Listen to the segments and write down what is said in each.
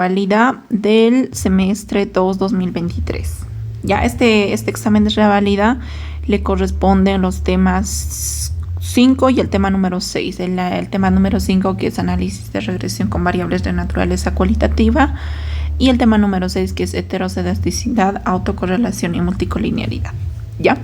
Válida del semestre 2 2023. Ya este examen de reválida le corresponden los temas 5 y el tema número 6. El tema número 5, que es análisis de regresión con variables de naturaleza cualitativa, y el tema número 6, que es heterocedisticidad, autocorrelación y multicolinealidad. ¿Ya?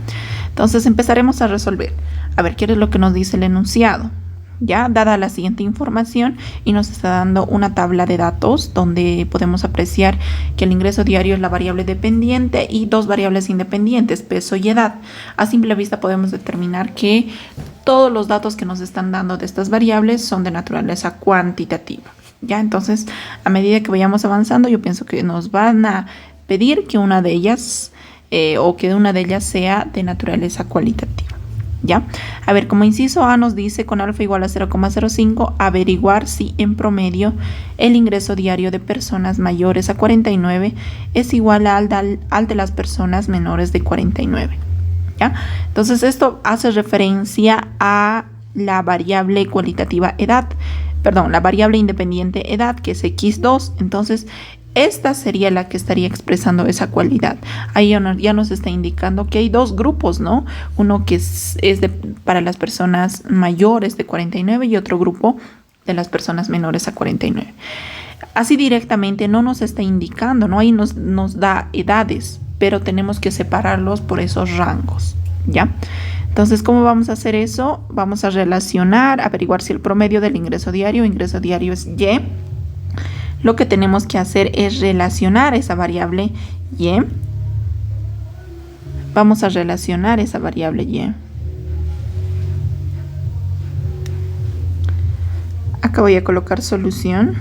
Entonces empezaremos a resolver. A ver, ¿qué es lo que nos dice el enunciado? Ya, dada la siguiente información, y nos está dando una tabla de datos donde podemos apreciar que el ingreso diario es la variable dependiente y dos variables independientes, peso y edad. A simple vista podemos determinar que todos los datos que nos están dando de estas variables son de naturaleza cuantitativa. Ya, entonces, a medida que vayamos avanzando, yo pienso que nos van a pedir que una de ellas sea de naturaleza cualitativa. ¿Ya? A ver, como inciso A nos dice, con alfa igual a 0,05, averiguar si en promedio el ingreso diario de personas mayores a 49 es igual al de las personas menores de 49. ¿Ya? Entonces esto hace referencia a la variable cualitativa edad, la variable independiente edad, que es X2. Entonces esta sería la que estaría expresando esa cualidad. Ahí ya nos está indicando que hay dos grupos, ¿no? Uno que es para las personas mayores de 49 y otro grupo de las personas menores a 49. Así directamente no nos está indicando, ¿no? Ahí nos da edades, pero tenemos que separarlos por esos rangos, ¿ya? Entonces, ¿cómo vamos a hacer eso? Vamos a relacionar, averiguar si el promedio del ingreso diario es Y. Lo que tenemos que hacer es relacionar esa variable Y. Vamos a relacionar esa variable Y. Acá voy a colocar solución.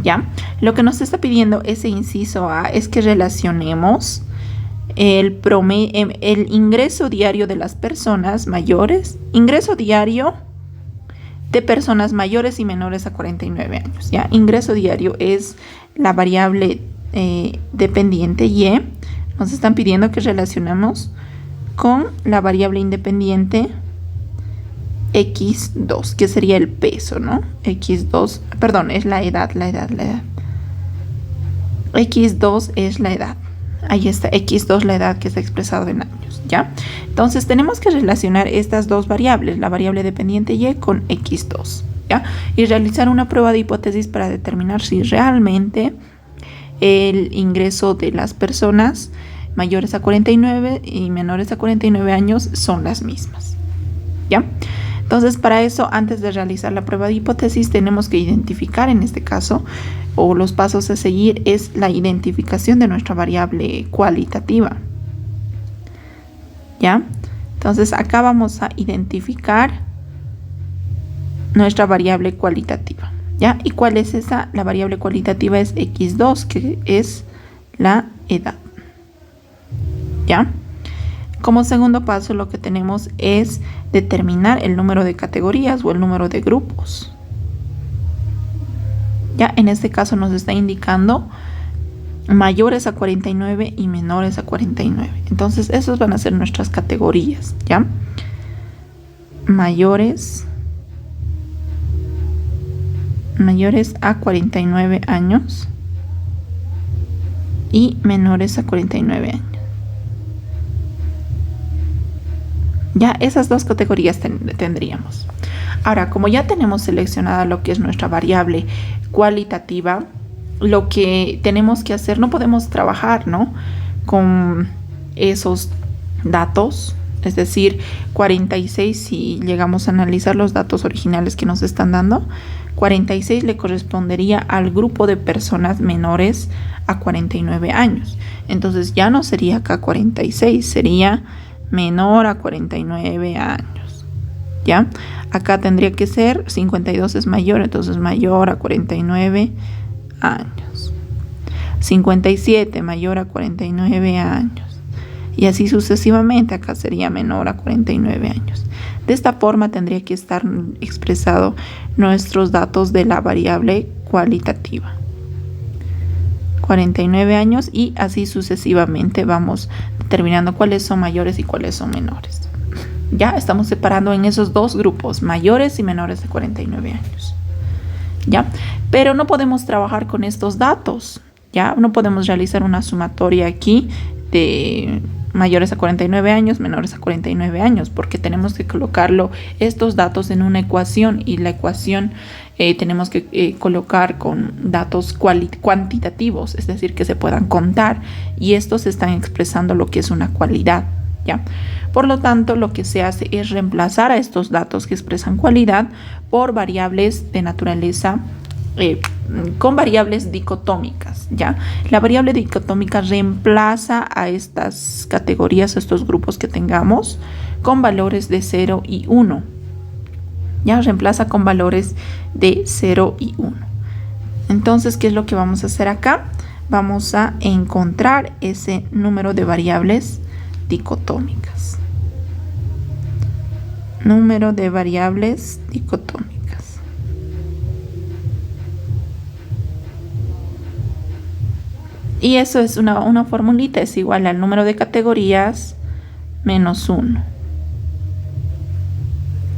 Ya. Lo que nos está pidiendo ese inciso A es que relacionemos el ingreso diario de las personas mayores, ingreso diario de personas mayores y menores a 49 años. ¿Ya? Ingreso diario es la variable dependiente Y. Nos están pidiendo que relacionemos con la variable independiente X2, que sería el peso, ¿no? X2, perdón, es la edad. X2 es la edad. Ahí está, X2, la edad que está expresado en años, ¿ya? Entonces tenemos que relacionar estas dos variables, la variable dependiente Y con X2, ¿ya? Y realizar una prueba de hipótesis para determinar si realmente el ingreso de las personas mayores a 49 y menores a 49 años son las mismas, ¿ya? Entonces, para eso, antes de realizar la prueba de hipótesis, tenemos que identificar, en este caso, o los pasos a seguir, es la identificación de nuestra variable cualitativa. ¿Ya? Entonces, acá vamos a identificar nuestra variable cualitativa. ¿Ya? ¿Y cuál es esa? La variable cualitativa es X2, que es la edad. ¿Ya? Como segundo paso, lo que tenemos es determinar el número de categorías o el número de grupos. Ya, en este caso nos está indicando mayores a 49 y menores a 49. Entonces, esos van a ser nuestras categorías, ¿ya? Mayores a 49 años y menores a 49 años. Ya, esas dos categorías tendríamos. Ahora, como ya tenemos seleccionada lo que es nuestra variable cualitativa, lo que tenemos que hacer, no podemos trabajar, ¿no?, con esos datos. Es decir, 46, si llegamos a analizar los datos originales que nos están dando, 46 le correspondería al grupo de personas menores a 49 años. Entonces ya no sería acá 46, sería menor a 49 años, ¿ya? Acá tendría que ser 52 es mayor, entonces mayor a 49 años. 57 mayor a 49 años. Y así sucesivamente, acá sería menor a 49 años. De esta forma tendría que estar expresado nuestros datos de la variable cualitativa. 49 años y así sucesivamente vamos determinando cuáles son mayores y cuáles son menores. Ya estamos separando en esos dos grupos, mayores y menores de 49 años. ¿Ya? Pero no podemos trabajar con estos datos. ¿Ya? No podemos realizar una sumatoria aquí de mayores a 49 años, menores a 49 años, porque tenemos que colocarlo estos datos en una ecuación, y la ecuación tenemos que colocar con datos cuantitativos, es decir, que se puedan contar, y estos están expresando lo que es una cualidad. ¿Ya? Por lo tanto, lo que se hace es reemplazar a estos datos que expresan cualidad por variables de naturaleza con variables dicotómicas. ¿Ya? La variable dicotómica reemplaza a estas categorías, a estos grupos que tengamos, con valores de 0 y 1. ¿Ya? Reemplaza con valores de 0 y 1. Entonces, ¿qué es lo que vamos a hacer acá? Vamos a encontrar ese número de variables dicotómicas. Número de variables dicotómicas. Y eso es una formulita, es igual al número de categorías menos 1.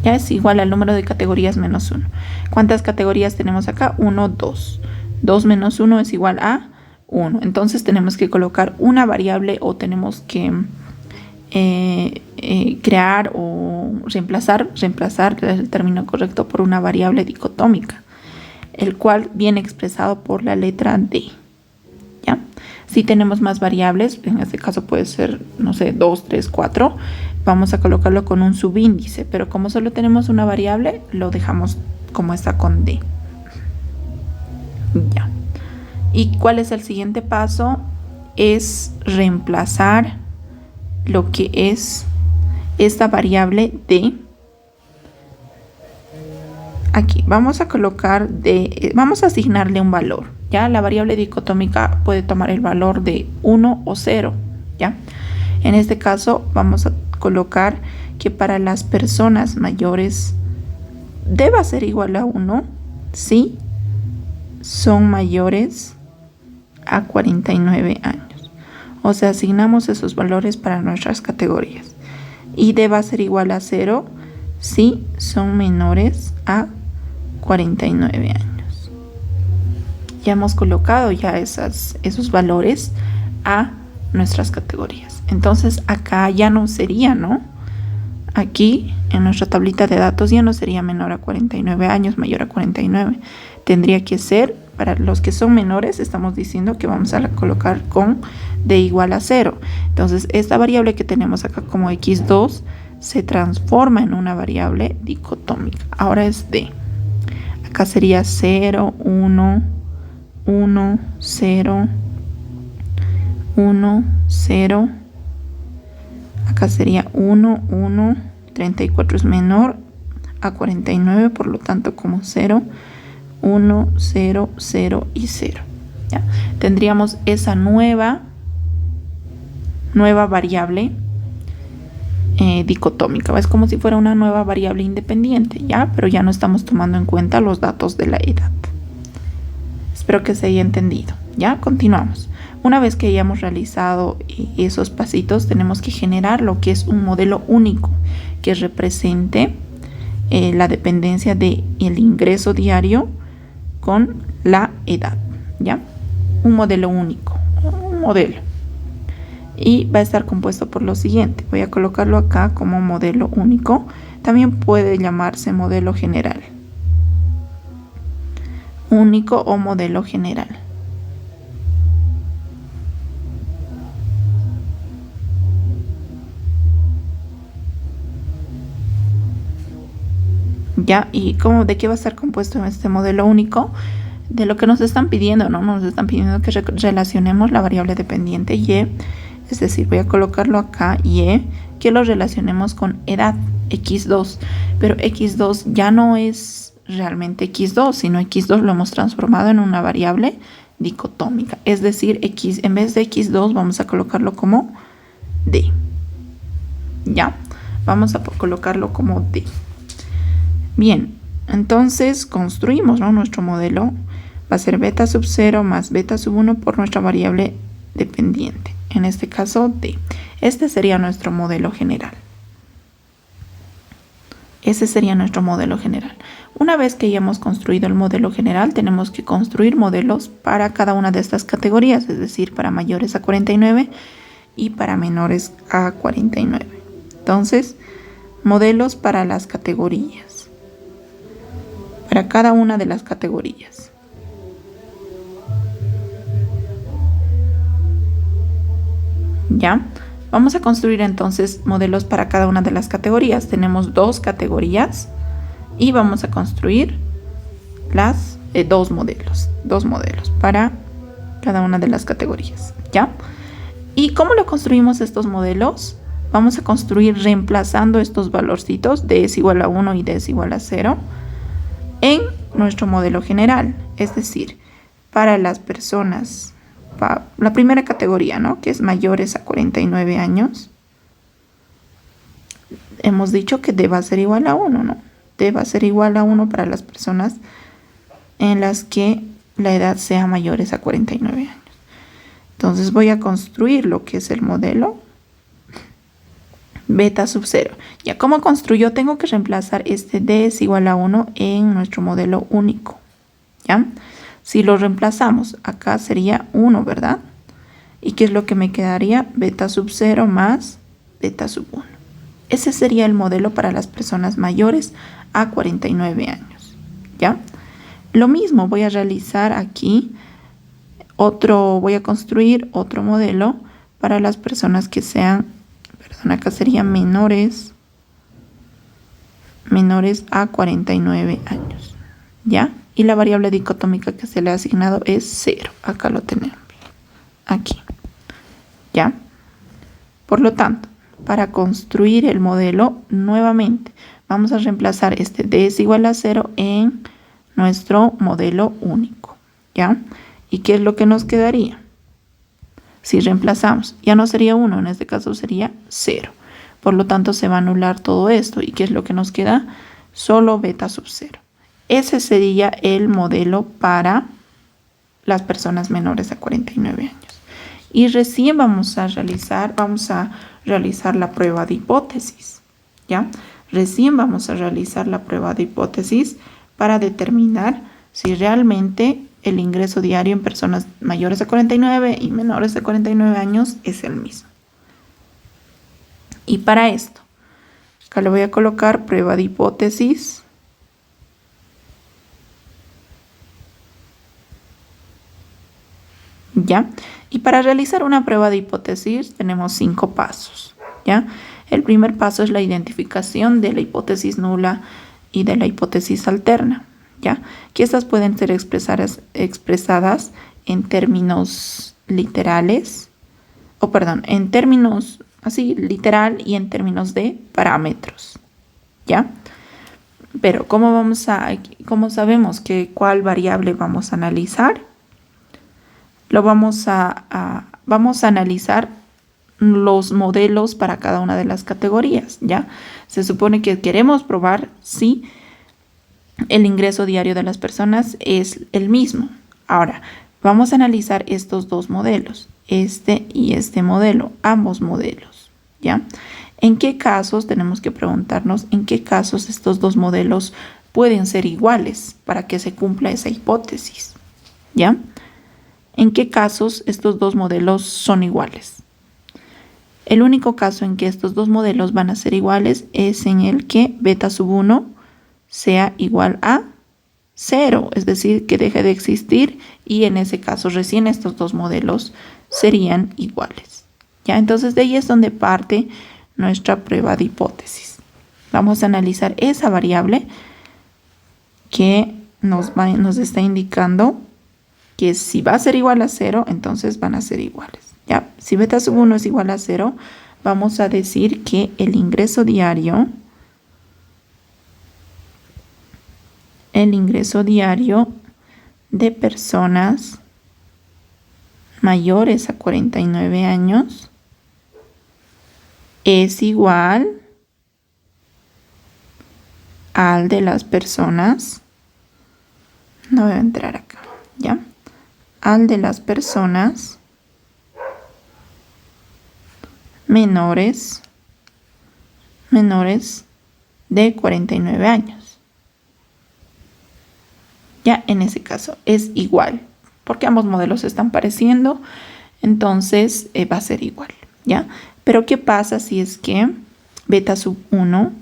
Ya es igual al número de categorías menos 1. ¿Cuántas categorías tenemos acá? 1, 2. 2 menos 1 es igual a 1. Entonces tenemos que colocar una variable, o tenemos que crear o reemplazar el término correcto por una variable dicotómica, el cual viene expresado por la letra D. ¿Ya? Si tenemos más variables, en este caso puede ser, no sé, 2, 3, 4, vamos a colocarlo con un subíndice, pero como solo tenemos una variable, lo dejamos como está con D. Ya. ¿Y cuál es el siguiente paso? Es reemplazar lo que es esta variable D. Aquí vamos a colocar D, vamos a asignarle un valor. ¿Ya? La variable dicotómica puede tomar el valor de 1 o 0. ¿Ya? En este caso vamos a colocar que para las personas mayores deba ser igual a 1 si son mayores a 49 años. O sea, asignamos esos valores para nuestras categorías. Y deba ser igual a 0 si son menores a 49 años. Ya hemos colocado ya esos valores a nuestras categorías. Entonces acá ya no sería, ¿no? Aquí en nuestra tablita de datos ya no sería menor a 49 años, mayor a 49. Tendría que ser, para los que son menores, estamos diciendo que vamos a colocar con D igual a 0. Entonces esta variable que tenemos acá como x2 se transforma en una variable dicotómica. Ahora es D. Acá sería 0, 1, 1, 0, 1, 0. Acá sería 1, 1, 34 es menor a 49, por lo tanto como 0, 1, 0, 0 y 0. ¿Ya? Tendríamos esa nueva variable dicotómica. Es como si fuera una nueva variable independiente, ¿ya? Pero ya no estamos tomando en cuenta los datos de la edad. Espero que se haya entendido. ¿Ya? Continuamos. Una vez que hayamos realizado esos pasitos, tenemos que generar lo que es un modelo único que represente la dependencia del ingreso diario con la edad. ¿Ya? Un modelo único. Un modelo. Y va a estar compuesto por lo siguiente. Voy a colocarlo acá como modelo único. También puede llamarse modelo general. Único o modelo general. ¿Ya? ¿Y de qué va a estar compuesto este modelo único? De lo que nos están pidiendo, ¿no? Nos están pidiendo que relacionemos la variable dependiente Y. Es decir, voy a colocarlo acá, Y, que lo relacionemos con edad, x2. Pero x2 ya no es realmente x2, sino x2 lo hemos transformado en una variable dicotómica. Es decir, en vez de x2 vamos a colocarlo como D. ¿Ya? Vamos a colocarlo como D. Bien, entonces construimos, ¿no? Nuestro modelo va a ser beta sub 0 más beta sub 1 por nuestra variable dependiente. En este caso, D. Este sería nuestro modelo general. Ese sería nuestro modelo general. Una vez que ya hemos construido el modelo general, tenemos que construir modelos para cada una de estas categorías, es decir, para mayores a 49 y para menores a 49. Entonces, modelos para las categorías, para cada una de las categorías. ¿Ya? Vamos a construir entonces modelos para cada una de las categorías. Tenemos 2 categorías y vamos a construir las dos modelos para cada una de las categorías. ¿Ya? ¿Y cómo lo construimos estos modelos? Vamos a construir reemplazando estos valorcitos d es igual a 1 y d es igual a 0 en nuestro modelo general. Es decir, para las personas, la primera categoría, ¿no?, que es mayores a 49 años, hemos dicho que d va a ser igual a 1, ¿no? D va a ser igual a 1 para las personas en las que la edad sea mayores a 49 años. Entonces voy a construir lo que es el modelo beta sub 0. Ya, ¿cómo construyo? Tengo que reemplazar este d es igual a 1 en nuestro modelo único. ¿Ya? Si lo reemplazamos, acá sería 1, ¿verdad? ¿Y qué es lo que me quedaría? Beta sub 0 más beta sub 1. Ese sería el modelo para las personas mayores a 49 años. ¿Ya? Lo mismo voy a realizar aquí. Voy a construir otro modelo para las personas que sean, perdón, acá serían menores a 49 años. ¿Ya? Y la variable dicotómica que se le ha asignado es 0. Acá lo tenemos. Aquí. ¿Ya? Por lo tanto, para construir el modelo, nuevamente, vamos a reemplazar este d es igual a 0 en nuestro modelo único. ¿Ya? ¿Y qué es lo que nos quedaría? Si reemplazamos, ya no sería 1, en este caso sería 0. Por lo tanto, se va a anular todo esto. ¿Y qué es lo que nos queda? Solo beta sub 0. Ese sería el modelo para las personas menores a 49 años. Y recién vamos a realizar la prueba de hipótesis. ¿Ya? Recién vamos a realizar la prueba de hipótesis para determinar si realmente el ingreso diario en personas mayores a 49 y menores de 49 años es el mismo. Y para esto, acá le voy a colocar prueba de hipótesis. ¿Ya? Y para realizar una prueba de hipótesis tenemos 5 pasos. ¿Ya? El primer paso es la identificación de la hipótesis nula y de la hipótesis alterna. ¿Ya? Que estas pueden ser expresadas en términos literales, en términos así literal y en términos de parámetros. ¿Ya? Pero ¿cómo sabemos cuál variable vamos a analizar? Vamos a analizar los modelos para cada una de las categorías. ¿Ya? Se supone que queremos probar si el ingreso diario de las personas es el mismo. Ahora, vamos a analizar estos dos modelos, este y este modelo, ambos modelos. ¿Ya? ¿En qué casos tenemos que preguntarnos en qué casos estos dos modelos pueden ser iguales para que se cumpla esa hipótesis? ¿Ya? ¿En qué casos estos dos modelos son iguales? El único caso en que estos dos modelos van a ser iguales es en el que beta sub 1 sea igual a 0, es decir, que deje de existir, y en ese caso recién estos dos modelos serían iguales. ¿Ya? Entonces de ahí es donde parte nuestra prueba de hipótesis. Vamos a analizar esa variable que nos está indicando que si va a ser igual a 0, entonces van a ser iguales. ¿Ya? Si beta sub 1 es igual a 0, vamos a decir que el ingreso diario de personas mayores a 49 años es igual al de las personas, no voy a entrar acá, ¿ya? Al de las personas menores de 49 años. Ya en ese caso es igual, porque ambos modelos se están pareciendo, entonces va a ser igual, ¿ya? Pero ¿qué pasa si es que beta sub 1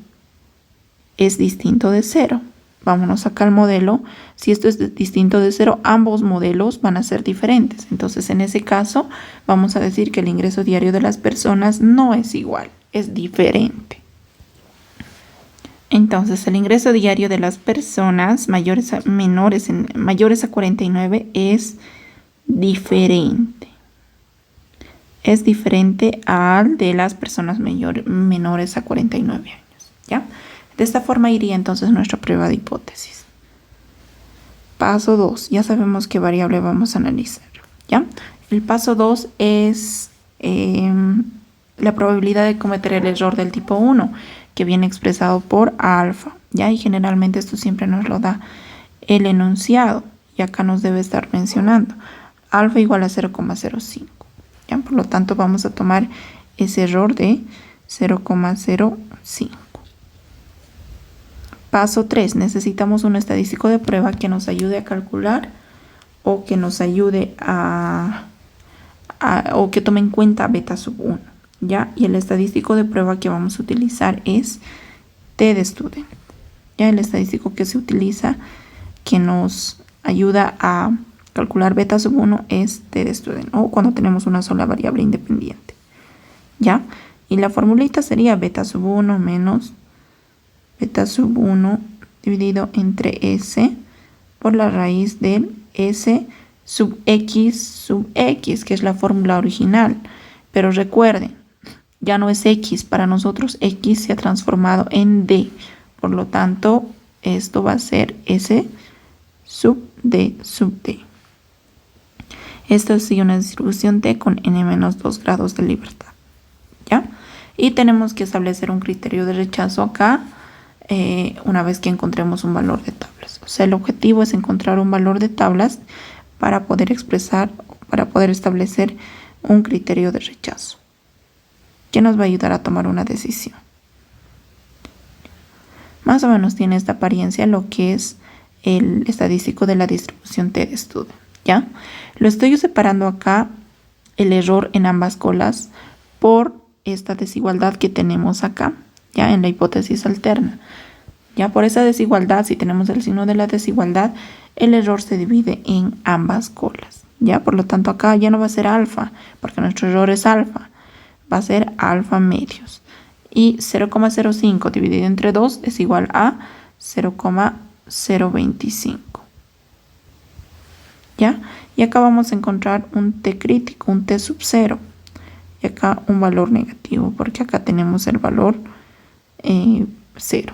es distinto de 0? Vámonos acá al modelo. Si esto es distinto de 0, ambos modelos van a ser diferentes. Entonces, en ese caso, vamos a decir que el ingreso diario de las personas no es igual, es diferente. Entonces, el ingreso diario de las personas mayores a 49 es diferente. Es diferente al de las personas menores a 49 años, ¿ya? De esta forma iría entonces nuestra prueba de hipótesis. Paso 2. Ya sabemos qué variable vamos a analizar, ¿ya? El paso 2 es la probabilidad de cometer el error del tipo 1, que viene expresado por alfa, ¿ya? Y generalmente esto siempre nos lo da el enunciado, y acá nos debe estar mencionando alfa igual a 0,05, ¿ya? Por lo tanto, vamos a tomar ese error de 0,05. Paso 3. Necesitamos un estadístico de prueba que nos ayude a calcular o que nos ayude o que tome en cuenta beta sub 1, ¿ya? Y el estadístico de prueba que vamos a utilizar es t-de-student, ¿ya? El estadístico que se utiliza que nos ayuda a calcular beta sub 1 es t-de-student, o cuando tenemos una sola variable independiente, ¿ya? Y la formulita sería beta sub 1 menos beta sub 1 dividido entre S por la raíz del S sub X, que es la fórmula original. Pero recuerden, ya no es X, para nosotros X se ha transformado en D. Por lo tanto, esto va a ser S sub D sub D. Esto es una distribución T con n-2 grados de libertad, ¿ya? Y tenemos que establecer un criterio de rechazo acá. Una vez que encontremos un valor de tablas. O sea, el objetivo es encontrar un valor de tablas para poder establecer un criterio de rechazo que nos va a ayudar a tomar una decisión. Más o menos tiene esta apariencia lo que es el estadístico de la distribución t-de-student, ¿ya? Lo estoy separando acá el error en ambas colas por esta desigualdad que tenemos acá, ya en la hipótesis alterna. Ya por esa desigualdad, si tenemos el signo de la desigualdad, el error se divide en ambas colas, ya. Por lo tanto, acá ya no va a ser alfa, porque nuestro error es alfa, va a ser alfa medios. Y 0,05 dividido entre 2 es igual a 0,025, ¿ya? Y acá vamos a encontrar un t crítico, un t sub 0. Y acá un valor negativo, porque acá tenemos el valor 0,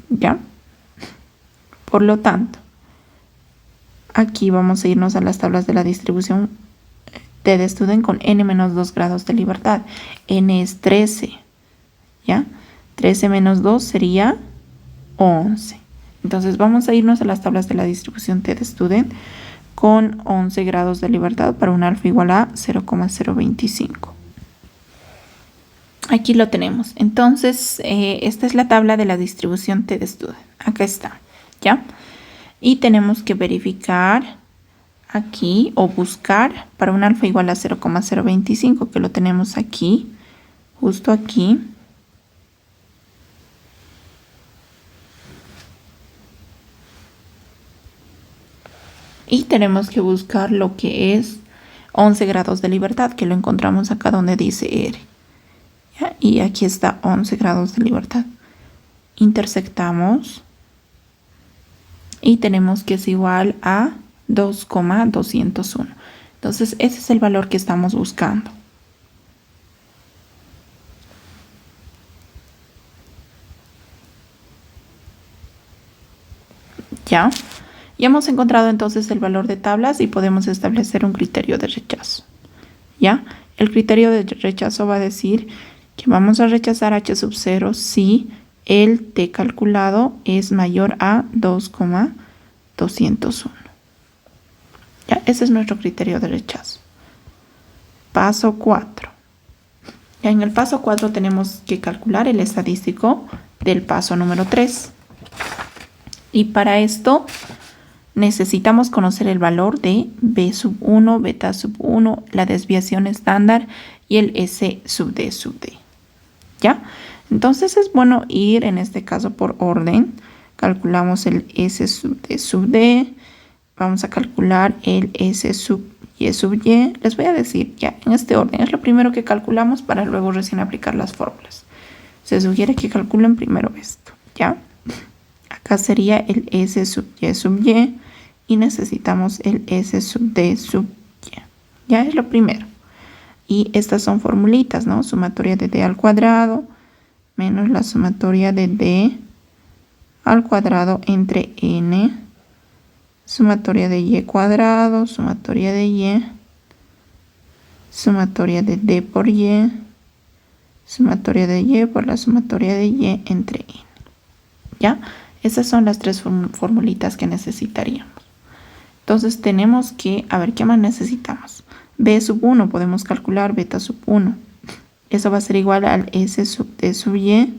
¿ya? Por lo tanto, aquí vamos a irnos a las tablas de la distribución t-de-student con n-2 grados de libertad. N es 13, ¿ya? 13 menos 2 sería 11. Entonces vamos a irnos a las tablas de la distribución t-de-student con 11 grados de libertad para un alfa igual a 0,025. Aquí lo tenemos. Entonces, esta es la tabla de la distribución t-de-student. Acá está, ¿ya? Y tenemos que verificar aquí o buscar para un alfa igual a 0,025, que lo tenemos aquí, justo aquí. Y tenemos que buscar lo que es 11 grados de libertad, que lo encontramos acá donde dice R. ¿Ya? Y aquí está 11 grados de libertad. Intersectamos y tenemos que es igual a 2,201. Entonces ese es el valor que estamos buscando. ¿Ya? Ya hemos encontrado entonces el valor de tablas y podemos establecer un criterio de rechazo, ¿ya? El criterio de rechazo va a decir que vamos a rechazar h sub 0 si el t calculado es mayor a 2,201. ¿Ya? Ese es nuestro criterio de rechazo. Paso 4. Ya en el paso 4 tenemos que calcular el estadístico del paso número 3. Y para esto necesitamos conocer el valor de B sub 1, beta sub 1, la desviación estándar y el S sub D sub D. ¿Ya? Entonces es bueno ir en este caso por orden. Calculamos el S sub D. Vamos a calcular el S sub Y. Les voy a decir ya en este orden. Es lo primero que calculamos para luego recién aplicar las fórmulas. Se sugiere que calculen primero esto. ¿Ya? Acá sería el S sub Y y necesitamos el S sub D sub Y. Ya es lo primero. Y estas son formulitas, ¿no? Sumatoria de D al cuadrado menos la sumatoria de D al cuadrado entre N, sumatoria de Y cuadrado, sumatoria de Y, sumatoria de D por Y, sumatoria de Y por la sumatoria de Y entre N. ¿Ya? Esas son las tres formulitas que necesitaríamos. Entonces tenemos que, a ver, ¿qué más necesitamos? B sub 1, podemos calcular beta sub 1. Eso va a ser igual al S sub D sub Y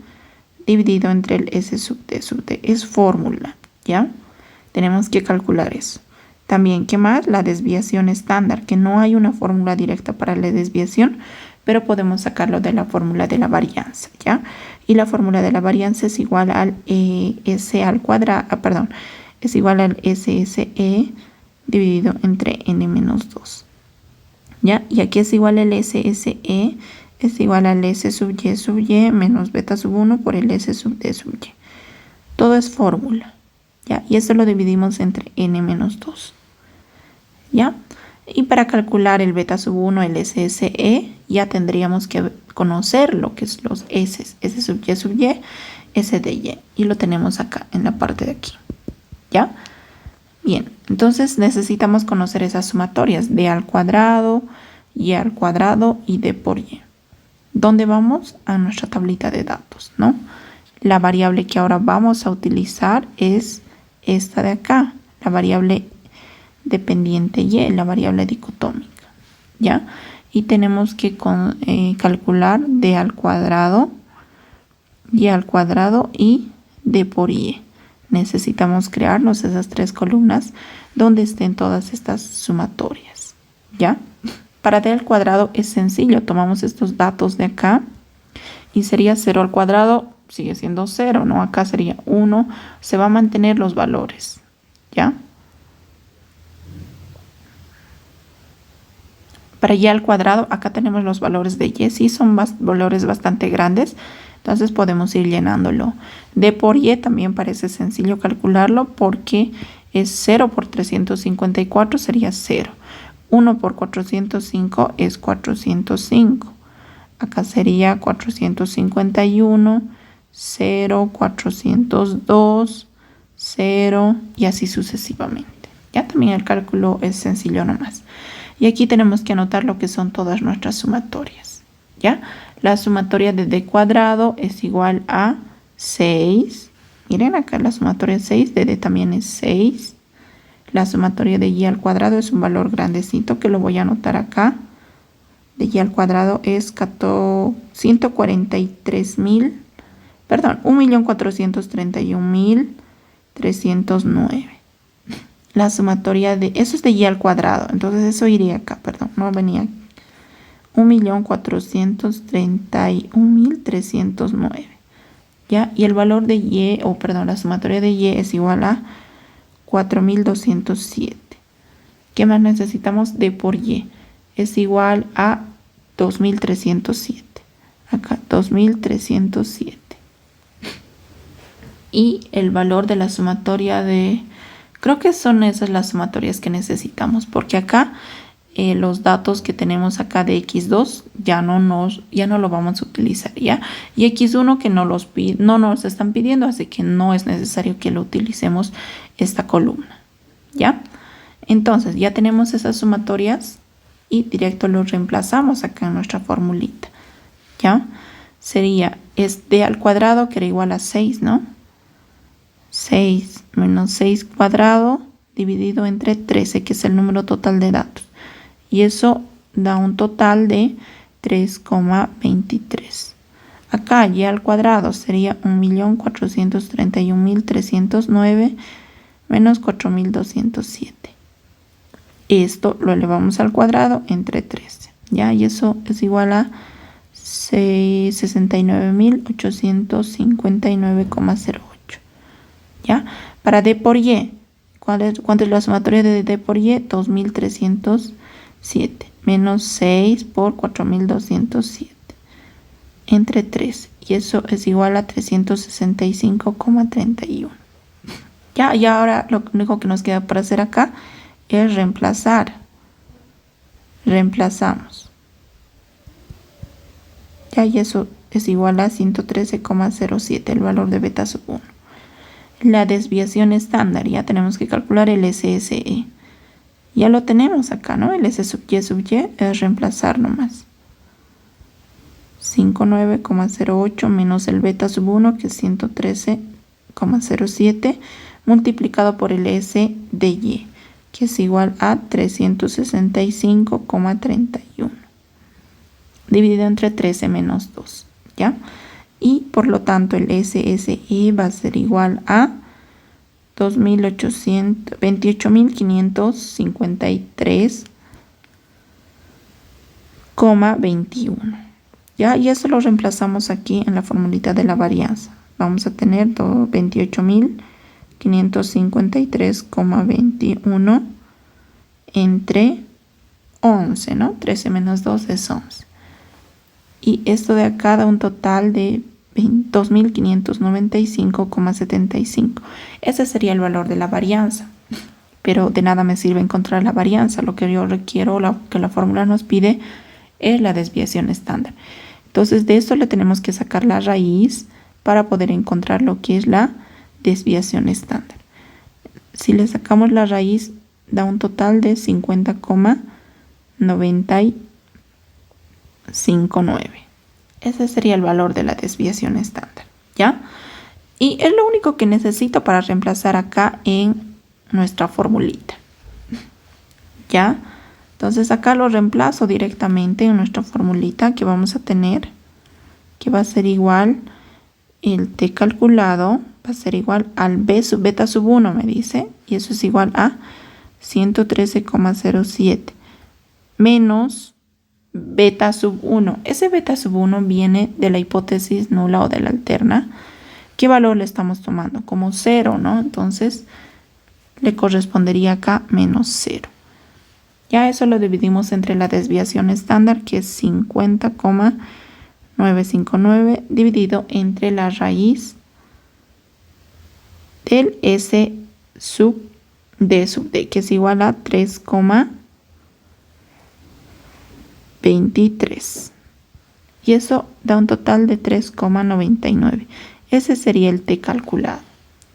dividido entre el S sub D sub D. Es fórmula, ¿ya? Tenemos que calcular eso. También, ¿qué más? La desviación estándar, que no hay una fórmula directa para la desviación, pero podemos sacarlo de la fórmula de la varianza, ¿ya? Y la fórmula de la varianza es igual al S al cuadrado, es igual al SSE dividido entre N menos 2. ¿Ya? Y aquí es igual al SSE, es igual al S sub Y menos beta sub 1 por el S sub D sub Y. Todo es fórmula, ¿ya? Y esto lo dividimos entre N menos 2, ¿ya? Y para calcular el beta sub 1, el SSE, ya tendríamos que conocer lo que es los S, S sub Y, S de Y. Y lo tenemos acá, en la parte de aquí, ¿ya? Bien, entonces necesitamos conocer esas sumatorias, D al cuadrado, Y al cuadrado y D por Y. ¿Dónde vamos? A nuestra tablita de datos, ¿no? La variable que ahora vamos a utilizar es esta de acá, la variable dependiente Y, la variable dicotómica, ¿ya? Y tenemos que calcular D al cuadrado, Y al cuadrado y D por Y. Necesitamos crearnos esas tres columnas donde estén todas estas sumatorias, ¿ya? Para D al cuadrado es sencillo, tomamos estos datos de acá y sería 0 al cuadrado, sigue siendo 0, ¿no? Acá sería 1, se va a mantener los valores, ¿ya? Para Y al cuadrado, acá tenemos los valores de Y, sí son valores bastante grandes, entonces podemos ir llenándolo. D por Y también parece sencillo calcularlo porque es 0 por 354 sería 0. 1 por 405 es 405. Acá sería 451, 0, 402, 0 y así sucesivamente. Ya también el cálculo es sencillo nomás. Y aquí tenemos que anotar lo que son todas nuestras sumatorias, ¿ya? La sumatoria de D cuadrado es igual a 6. Miren acá la sumatoria es 6, de D también es 6. La sumatoria de Y al cuadrado es un valor grandecito que lo voy a anotar acá. De Y al cuadrado es 1.431.309. La sumatoria de, eso es de Y al cuadrado, entonces eso iría acá, perdón, no venía aquí. 1.431.309. ¿Ya? Y el valor de Y, la sumatoria de Y es igual a 4.207. ¿Qué más necesitamos? D por Y es igual a 2.307. Acá, 2.307. Y el valor de la sumatoria de... Creo que son esas las sumatorias que necesitamos, porque acá los datos que tenemos acá de x2 ya no lo vamos a utilizar, ¿ya? Y x1 que no nos están pidiendo, así que no es necesario que lo utilicemos esta columna, ¿ya? Entonces ya tenemos esas sumatorias y directo los reemplazamos acá en nuestra formulita, ¿ya? Sería D al cuadrado que era igual a 6, ¿no? 6 menos 6 cuadrado dividido entre 13, que es el número total de datos. Y eso da un total de 3,23. Acá y al cuadrado sería 1.431.309 menos 4.207. Esto lo elevamos al cuadrado entre 13, ¿ya? Y eso es igual a 69.859,08, ¿ya? Para D por Y, ¿cuánto es la sumatoria de D por Y? 2.307 menos 6 por 4.207 entre 13, y eso es igual a 365,31. Ya, y ahora lo único que nos queda por hacer acá es reemplazar. Reemplazamos. Ya, y eso es igual a 113,07, el valor de beta sub 1. La desviación estándar, ya tenemos que calcular el SSE. Ya lo tenemos acá, ¿no? El S sub Y es reemplazar nomás. 59,08 menos el beta sub 1, que es 113,07, multiplicado por el S de Y, que es igual a 365,31, dividido entre 13 menos 2, ¿ya? Y por lo tanto el SSI va a ser igual a 28.553,21. ¿Ya? Y eso lo reemplazamos aquí en la formulita de la varianza. Vamos a tener 28.553,21 entre 11, ¿no? 13 menos 2 es 11. Y esto de acá da un total de 2.595,75. Ese sería el valor de la varianza. Pero de nada me sirve encontrar la varianza. Lo que yo requiero, que la fórmula nos pide, es la desviación estándar. Entonces de esto le tenemos que sacar la raíz para poder encontrar lo que es la desviación estándar. Si le sacamos la raíz, da un total de 50,959. Ese sería el valor de la desviación estándar, ¿ya? Y es lo único que necesito para reemplazar acá en nuestra formulita, ¿ya? Entonces acá lo reemplazo directamente en nuestra formulita que vamos a tener, que va a ser igual, el T calculado va a ser igual al B sub beta sub 1, me dice, y eso es igual a 113,07 menos beta sub 1. Ese beta sub 1 viene de la hipótesis nula o de la alterna. ¿Qué valor le estamos tomando? Como 0, ¿no? Entonces le correspondería acá menos 0. Ya eso lo dividimos entre la desviación estándar, que es 50,959, dividido entre la raíz del S sub D sub D, que es igual a 3,23. Y eso da un total de 3,99. Ese sería el T calculado,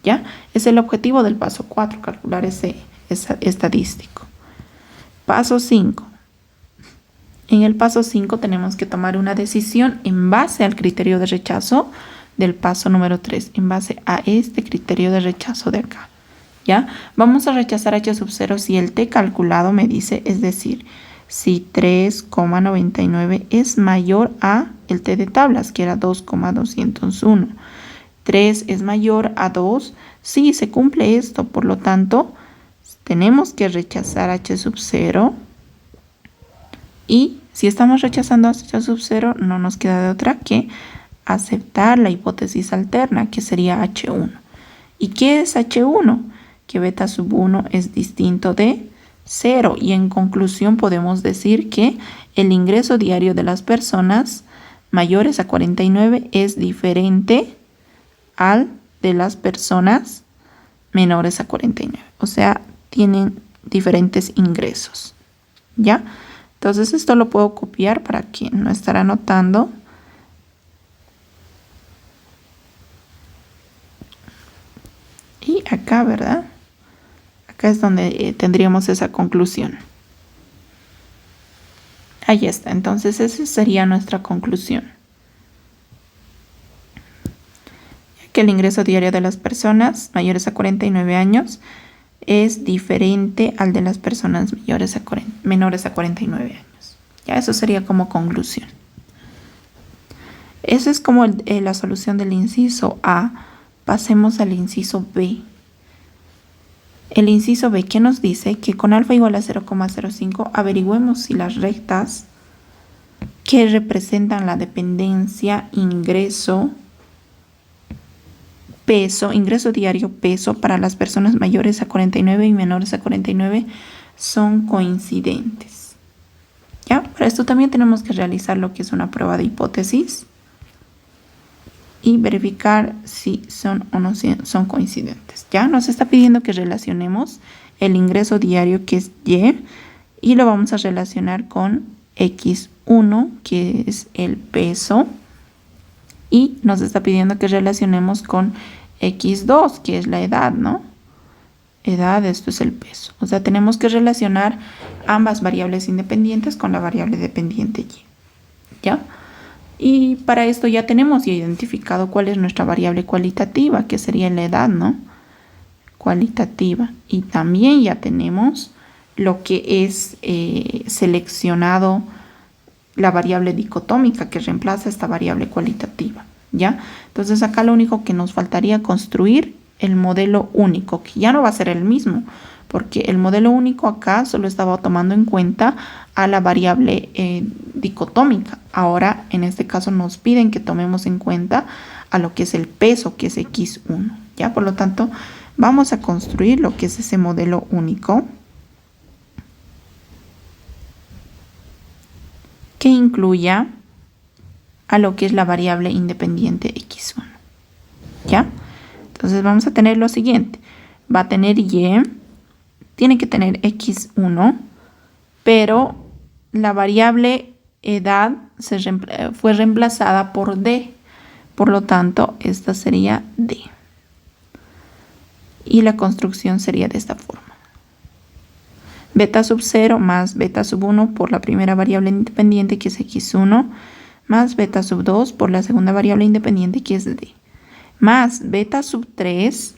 ¿ya? Es el objetivo del paso 4, calcular ese estadístico. Paso 5. En el paso 5 tenemos que tomar una decisión en base al criterio de rechazo del paso número 3, en base a este criterio de rechazo de acá, ¿ya? Vamos a rechazar H sub 0 si el T calculado me dice, es decir, si 3,99 es mayor a el T de tablas, que era 2,201. 3 es mayor a 2, sí, se cumple esto, por lo tanto, tenemos que rechazar H sub 0. Y si estamos rechazando H sub 0, no nos queda de otra que aceptar la hipótesis alterna, que sería H1. ¿Y qué es H1? Que beta sub 1 es distinto de 0. Y en conclusión podemos decir que el ingreso diario de las personas mayores a 49 es diferente al de las personas menores a 49. O sea, tienen diferentes ingresos, ¿ya? Entonces esto lo puedo copiar para quien no estará anotando. Y acá, ¿verdad? Acá es donde tendríamos esa conclusión. Ahí está. Entonces esa sería nuestra conclusión. Que el ingreso diario de las personas mayores a 49 años es diferente al de las personas menores a 49 años. Ya eso sería como conclusión. Esa es como la solución del inciso A. Pasemos al inciso B. El inciso B, ¿qué nos dice? Que con alfa igual a 0,05 averigüemos si las rectas que representan la dependencia ingreso diario peso para las personas mayores a 49 y menores a 49 son coincidentes. ¿Ya? Para esto también tenemos que realizar lo que es una prueba de hipótesis y verificar si son o no son coincidentes. Ya nos está pidiendo que relacionemos el ingreso diario, que es y lo vamos a relacionar con X1, que es el peso, y nos está pidiendo que relacionemos con X2, que es la edad, ¿no? Edad, esto es el peso. O sea, tenemos que relacionar ambas variables independientes con la variable dependiente Y. ¿Ya? Y para esto ya tenemos identificado cuál es nuestra variable cualitativa, que sería la edad, ¿no? Cualitativa. Y también ya tenemos lo que es seleccionado la variable dicotómica que reemplaza esta variable cualitativa, ¿ya? Entonces acá lo único que nos faltaría construir el modelo único, que ya no va a ser el mismo, porque el modelo único acá solo estaba tomando en cuenta a la variable dicotómica. Ahora, en este caso, nos piden que tomemos en cuenta a lo que es el peso, que es X1, ¿ya? Por lo tanto, vamos a construir lo que es ese modelo único, que incluya a lo que es la variable independiente X1, ¿ya? Entonces vamos a tener lo siguiente. Va a tener Y, tiene que tener X1, pero la variable edad fue reemplazada por D. Por lo tanto, esta sería D. Y la construcción sería de esta forma. Beta sub 0 más beta sub 1 por la primera variable independiente, que es X1, más beta sub 2 por la segunda variable independiente, que es D, más beta sub 3.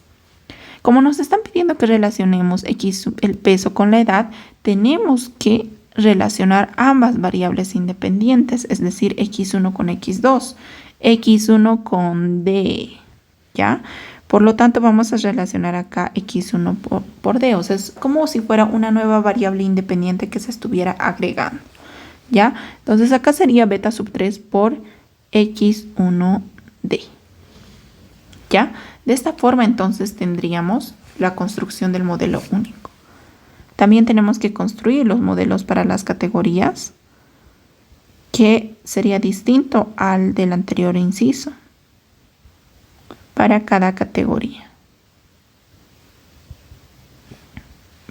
Como nos están pidiendo que relacionemos el peso con la edad, tenemos que relacionar ambas variables independientes, es decir, X1 con X2, X1 con D, ¿ya? Por lo tanto, vamos a relacionar acá X1 por D, o sea, es como si fuera una nueva variable independiente que se estuviera agregando, ¿ya? Entonces, acá sería beta sub 3 por X1D, ¿ya? De esta forma, entonces, tendríamos la construcción del modelo único. También tenemos que construir los modelos para las categorías, que sería distinto al del anterior inciso, para cada categoría.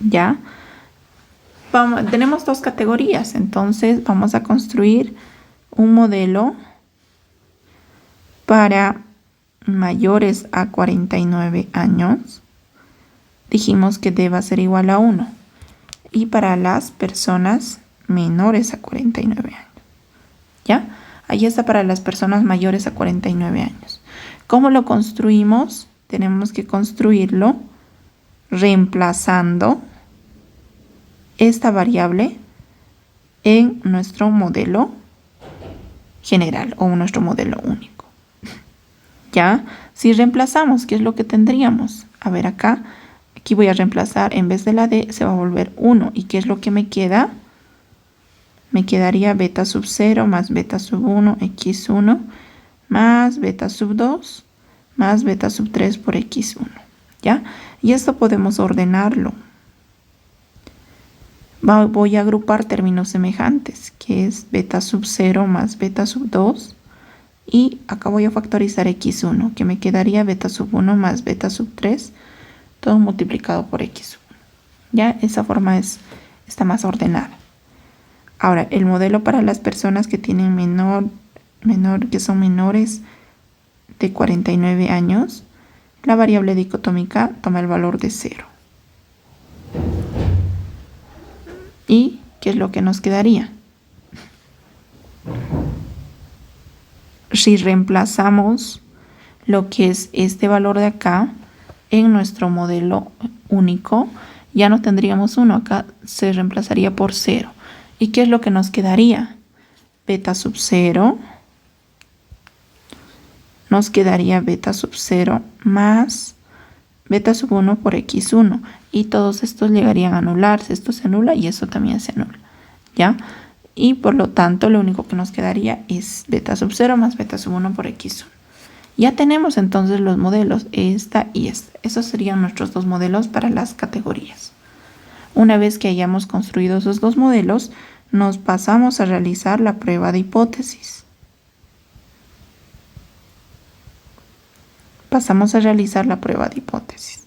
¿Ya? Tenemos dos categorías, entonces vamos a construir un modelo para mayores a 49 años. Dijimos que D va a ser igual a 1. Y para las personas menores a 49 años. ¿Ya? Ahí está para las personas mayores a 49 años. ¿Cómo lo construimos? Tenemos que construirlo reemplazando esta variable en nuestro modelo general o nuestro modelo único. ¿Ya? Si reemplazamos, ¿qué es lo que tendríamos? A ver acá, aquí voy a reemplazar, en vez de la D se va a volver 1. ¿Y qué es lo que me queda? Me quedaría beta sub 0 más beta sub 1, X1, más beta sub 2, más beta sub 3 por X1, ¿ya? Y esto podemos ordenarlo. Voy a agrupar términos semejantes, que es beta sub 0 más beta sub 2, y acá voy a factorizar X1, que me quedaría beta sub 1 más beta sub 3, todo multiplicado por X1. Ya, esa forma está más ordenada. Ahora, el modelo para las personas que tienen que son menores de 49 años, la variable dicotómica toma el valor de 0. ¿Y qué es lo que nos quedaría? Si reemplazamos lo que es este valor de acá en nuestro modelo único, ya no tendríamos 1, acá se reemplazaría por 0. ¿Y qué es lo que nos quedaría? Beta sub 0 nos quedaría beta sub 0 más beta sub 1 por x1. Y todos estos llegarían a anularse. Esto se anula y eso también se anula. ¿Ya? Y por lo tanto, lo único que nos quedaría es beta sub 0 más beta sub 1 por x1. Ya tenemos entonces los modelos, esta y esta. Esos serían nuestros dos modelos para las categorías. Una vez que hayamos construido esos dos modelos, nos pasamos a realizar la prueba de hipótesis. Pasamos a realizar la prueba de hipótesis.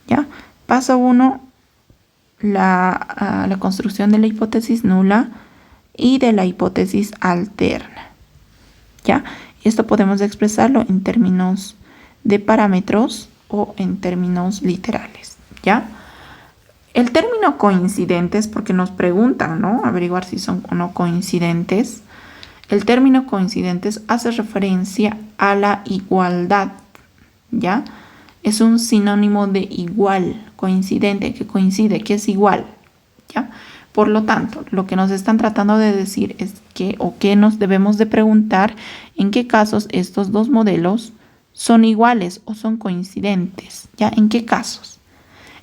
¿Ya? Paso 1, la construcción de la hipótesis nula y de la hipótesis alterna. ¿Ya? Esto podemos expresarlo en términos de parámetros o en términos literales. ¿Ya? El término coincidentes, porque nos preguntan, ¿no? Averiguar si son o no coincidentes. El término coincidentes hace referencia a la igualdad. ¿Ya? Es un sinónimo de igual, coincidente, que coincide, que es igual. ¿Ya? Por lo tanto, lo que nos están tratando de decir es que, o que nos debemos de preguntar, en qué casos estos dos modelos son iguales o son coincidentes. ¿Ya? ¿En qué casos?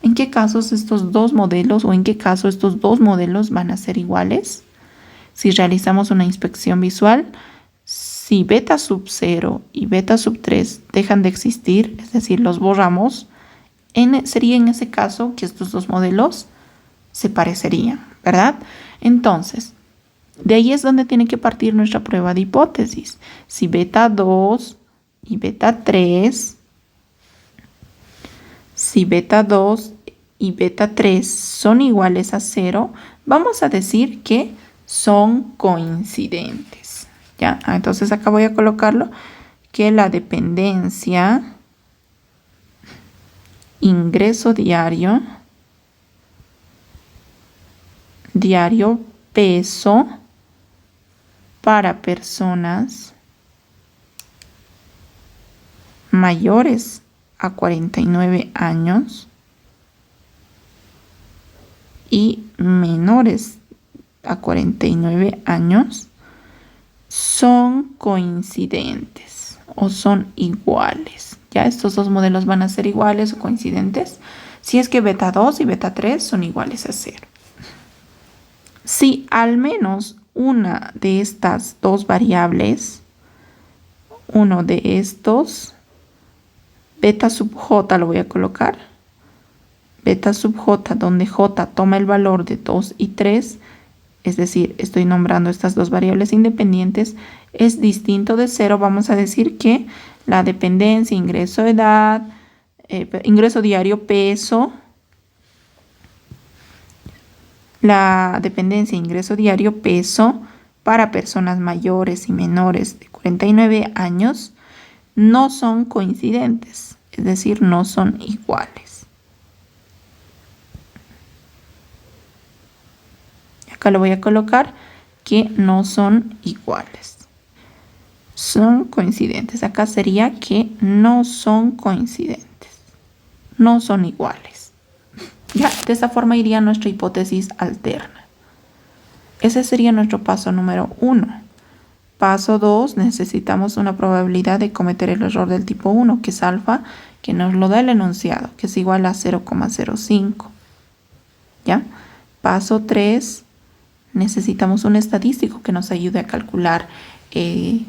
¿En qué casos estos dos modelos o en qué caso estos dos modelos van a ser iguales? Si realizamos una inspección visual, si beta sub 0 y beta sub 3 dejan de existir, es decir, los borramos, sería en ese caso que estos dos modelos se parecerían, ¿verdad? Entonces, de ahí es donde tiene que partir nuestra prueba de hipótesis. Si beta 2 y beta 3, si beta 2 y beta 3 son iguales a 0, vamos a decir que son coincidentes. ¿Ya? Entonces acá voy a colocarlo que la dependencia ingreso diario peso para personas mayores a 49 años y menores a 49 años son coincidentes o son iguales. Ya estos dos modelos van a ser iguales o coincidentes si es que beta 2 y beta 3 son iguales a 0. Si al menos una de estas dos variables, uno de estos, beta sub j lo voy a colocar, beta sub j, donde j toma el valor de 2 y 3, es decir, estoy nombrando estas dos variables independientes, es distinto de 0, vamos a decir que la dependencia, ingreso diario, peso, la dependencia, ingreso diario, peso para personas mayores y menores de 49 años no son coincidentes, es decir, no son iguales. Acá lo voy a colocar que no son iguales. Son coincidentes. Acá sería que no son coincidentes. No son iguales. Ya, de esa forma iría nuestra hipótesis alterna. Ese sería nuestro paso número 1. Paso 2, necesitamos una probabilidad de cometer el error del tipo 1, que es alfa, que nos lo da el enunciado, que es igual a 0,05. ¿Ya? Paso 3, necesitamos un estadístico que nos ayude a calcular, que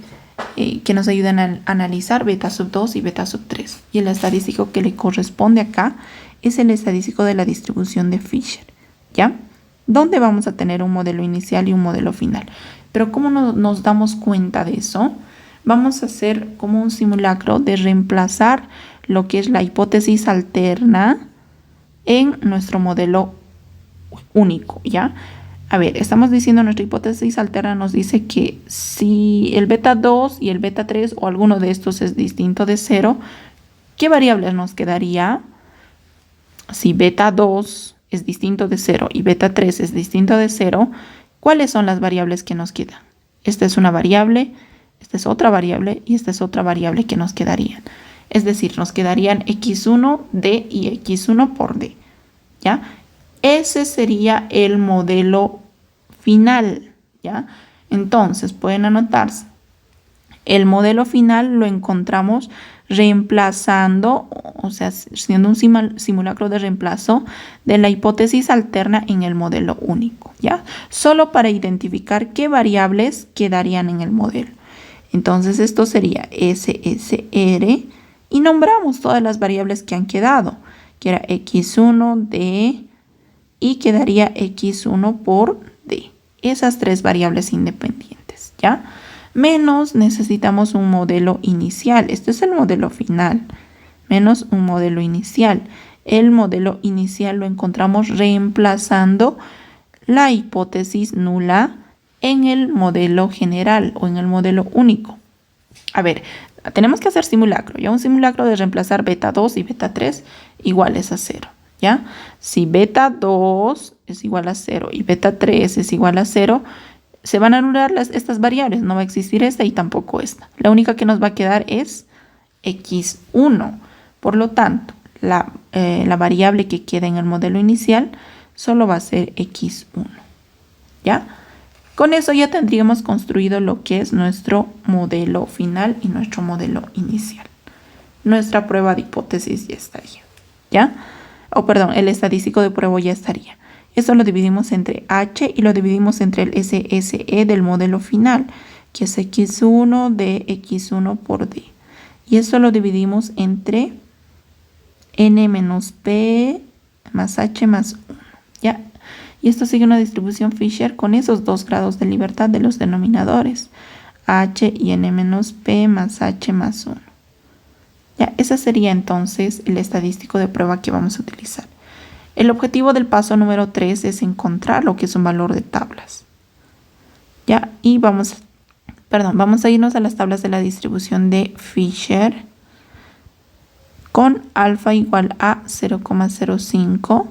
nos ayude a analizar beta sub 2 y beta sub 3. Y el estadístico que le corresponde acá es el estadístico de la distribución de Fisher. ¿Ya? Donde vamos a tener un modelo inicial y un modelo final. Pero ¿cómo nos damos cuenta de eso? Vamos a hacer como un simulacro de reemplazar lo que es la hipótesis alterna en nuestro modelo único, ¿ya? A ver, estamos diciendo nuestra hipótesis alterna nos dice que si el beta 2 y el beta 3 o alguno de estos es distinto de 0, ¿qué variables nos quedaría? Si beta 2 es distinto de 0 y beta 3 es distinto de 0, ¿cuáles son las variables que nos quedan? Esta es una variable, esta es otra variable y esta es otra variable que nos quedarían. Es decir, nos quedarían x1, d y x1 por d. ¿Ya? Ese sería el modelo final. ¿Ya? Entonces, pueden anotarse El modelo final lo encontramos reemplazando, o sea, siendo un simulacro de reemplazo de la hipótesis alterna en el modelo único, ¿ya? Solo para identificar qué variables quedarían en el modelo. Entonces esto sería SSR y nombramos todas las variables que han quedado, que era X1, D y quedaría X1 por D. Esas tres variables independientes, ¿ya? Menos necesitamos un modelo inicial. Este es el modelo final. Menos un modelo inicial. El modelo inicial lo encontramos reemplazando la hipótesis nula en el modelo general o en el modelo único. A ver, tenemos que hacer simulacro. Ya un simulacro de reemplazar beta 2 y beta 3 iguales a 0. ¿Ya? Si beta 2 es igual a 0 y beta 3 es igual a 0, se van a anular estas variables. No va a existir esta y tampoco esta. La única que nos va a quedar es X1. Por lo tanto, la variable que queda en el modelo inicial solo va a ser X1. ¿Ya? Con eso ya tendríamos construido lo que es nuestro modelo final y nuestro modelo inicial. Nuestra prueba de hipótesis ya estaría. ¿Ya? Perdón, el estadístico de prueba ya estaría. Esto lo dividimos entre H y lo dividimos entre el SSE del modelo final, que es X1 de X1 por D. Y esto lo dividimos entre N menos P más H más 1. ¿Ya? Y esto sigue una distribución Fisher con esos dos grados de libertad de los denominadores. H y N menos P más H más 1. Ya, ese sería entonces el estadístico de prueba que vamos a utilizar. El objetivo del paso número 3 es encontrar lo que es un valor de tablas. Ya, y vamos a irnos a las tablas de la distribución de Fisher con alfa igual a 0,05.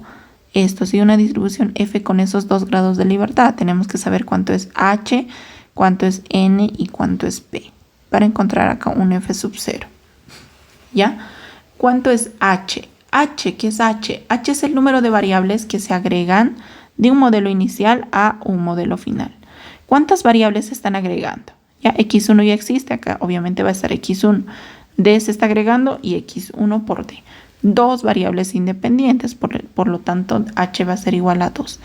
Esto sigue una distribución F con esos dos grados de libertad. Tenemos que saber cuánto es H, cuánto es N y cuánto es P para encontrar acá un F sub 0. ¿Ya? ¿Cuánto es H? H, ¿qué es H? H es el número de variables que se agregan de un modelo inicial a un modelo final. ¿Cuántas variables se están agregando? Ya, X1 ya existe, acá obviamente va a estar X1. D se está agregando y X1 por D. Dos variables independientes, por lo tanto H va a ser igual a 2.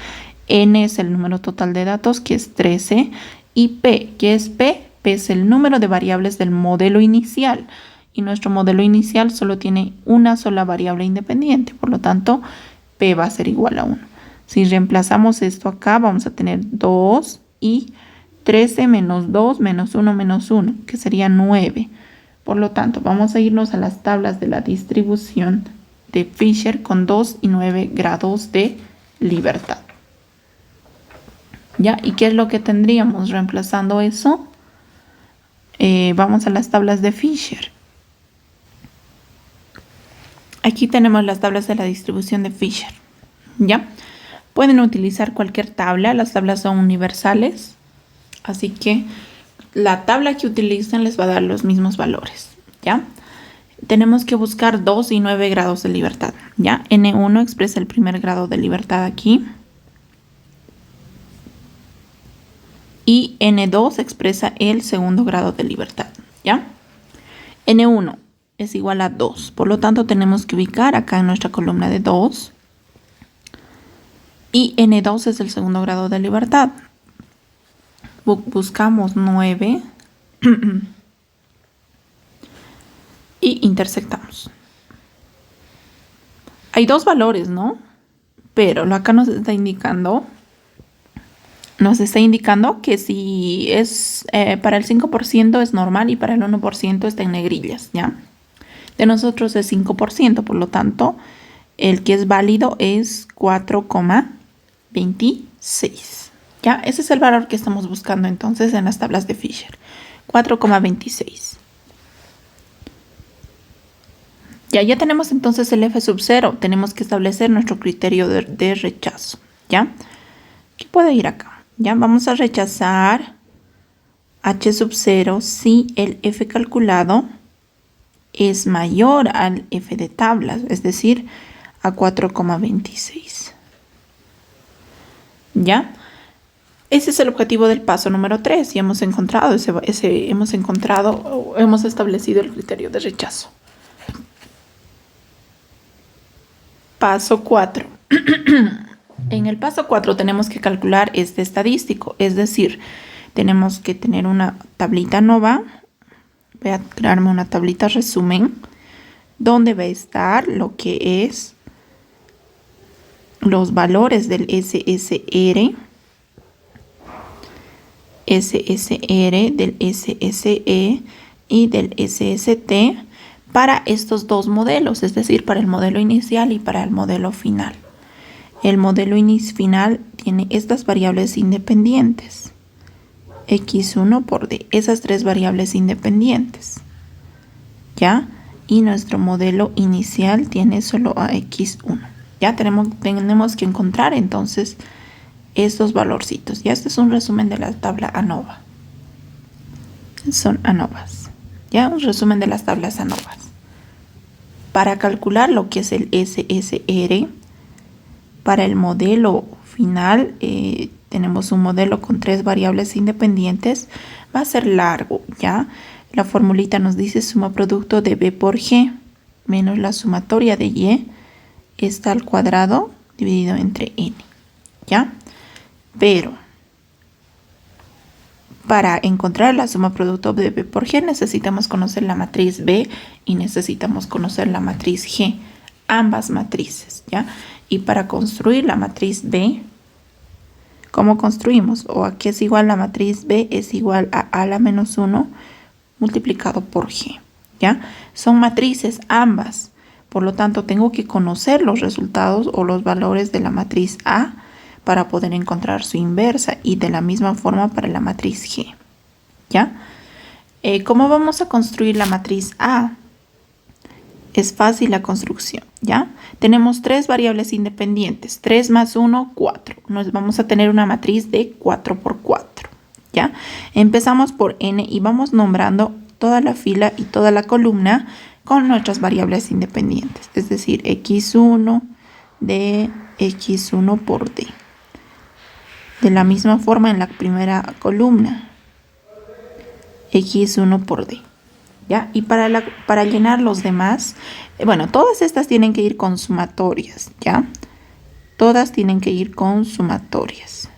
N es el número total de datos, que es 13. Y P, ¿qué es P? P es el número de variables del modelo inicial. Y nuestro modelo inicial solo tiene una sola variable independiente, por lo tanto P va a ser igual a 1. Si reemplazamos esto acá, vamos a tener 2 y 13 menos 2 menos 1 menos 1, que sería 9. Por lo tanto, vamos a irnos a las tablas de la distribución de Fisher con 2 y 9 grados de libertad. ¿Ya? ¿Y qué es lo que tendríamos reemplazando eso? Vamos a las tablas de Fisher. Aquí tenemos las tablas de la distribución de Fisher. ¿Ya? Pueden utilizar cualquier tabla. Las tablas son universales. Así que la tabla que utilicen les va a dar los mismos valores. ¿Ya? Tenemos que buscar 2 y 9 grados de libertad. ¿Ya? N1 expresa el primer grado de libertad aquí. Y N2 expresa el segundo grado de libertad. ¿Ya? N1 es igual a 2. Por lo tanto, tenemos que ubicar acá en nuestra columna de 2. Y N2 es el segundo grado de libertad. Buscamos 9. Y intersectamos. Hay dos valores, ¿no? Pero acá nos está indicando que si es para el 5% es normal y para el 1% está en negrillas, ¿ya? De nosotros es 5%, por lo tanto, el que es válido es 4,26. ¿Ya? Ese es el valor que estamos buscando entonces en las tablas de Fisher. 4,26. Ya tenemos entonces el F sub 0. Tenemos que establecer nuestro criterio de rechazo. ¿Ya? ¿Qué puede ir acá? ¿Ya? Vamos a rechazar H sub 0 si el F calculado es mayor al F de tablas, es decir, a 4,26. ¿Ya? Ese es el objetivo del paso número 3 y hemos establecido el criterio de rechazo. Paso 4. En el paso 4 tenemos que calcular este estadístico, es decir, tenemos que tener una tablita nova. Voy a crearme una tablita resumen donde va a estar lo que es los valores del SSR, del SSE y del SST para estos dos modelos, es decir, para el modelo inicial y para el modelo final. El modelo final tiene estas variables independientes, x1 por d, esas tres variables independientes, ¿ya? Y nuestro modelo inicial tiene solo a x1. Ya tenemos que encontrar entonces estos valorcitos. Ya este es un resumen de la tabla ANOVA. Son ANOVAs. Ya un resumen de las tablas ANOVAs. Para calcular lo que es el SSR, para el modelo final, tenemos un modelo con tres variables independientes. Va a ser largo, ¿ya? La formulita nos dice suma producto de B por G menos la sumatoria de Y está al cuadrado dividido entre N, ¿ya? Pero para encontrar la suma producto de B por G necesitamos conocer la matriz B y necesitamos conocer la matriz G, ambas matrices, ¿ya? Y para construir la matriz B, ¿cómo construimos? O a qué es igual la matriz B es igual a la menos 1 multiplicado por G, ¿ya? Son matrices ambas, por lo tanto tengo que conocer los resultados o los valores de la matriz A para poder encontrar su inversa y de la misma forma para la matriz G, ¿ya? ¿Cómo vamos a construir la matriz A? Es fácil la construcción, ¿ya? Tenemos tres variables independientes, 3 más 1, 4. Nos vamos a tener una matriz de 4 por 4, ¿ya? Empezamos por N y vamos nombrando toda la fila y toda la columna con nuestras variables independientes, es decir, x1 de x1 por d. De la misma forma en la primera columna, x1 por d. ¿Ya? Y para llenar los demás, bueno, todas estas tienen que ir con sumatorias, ¿ya? Todas tienen que ir con sumatorias.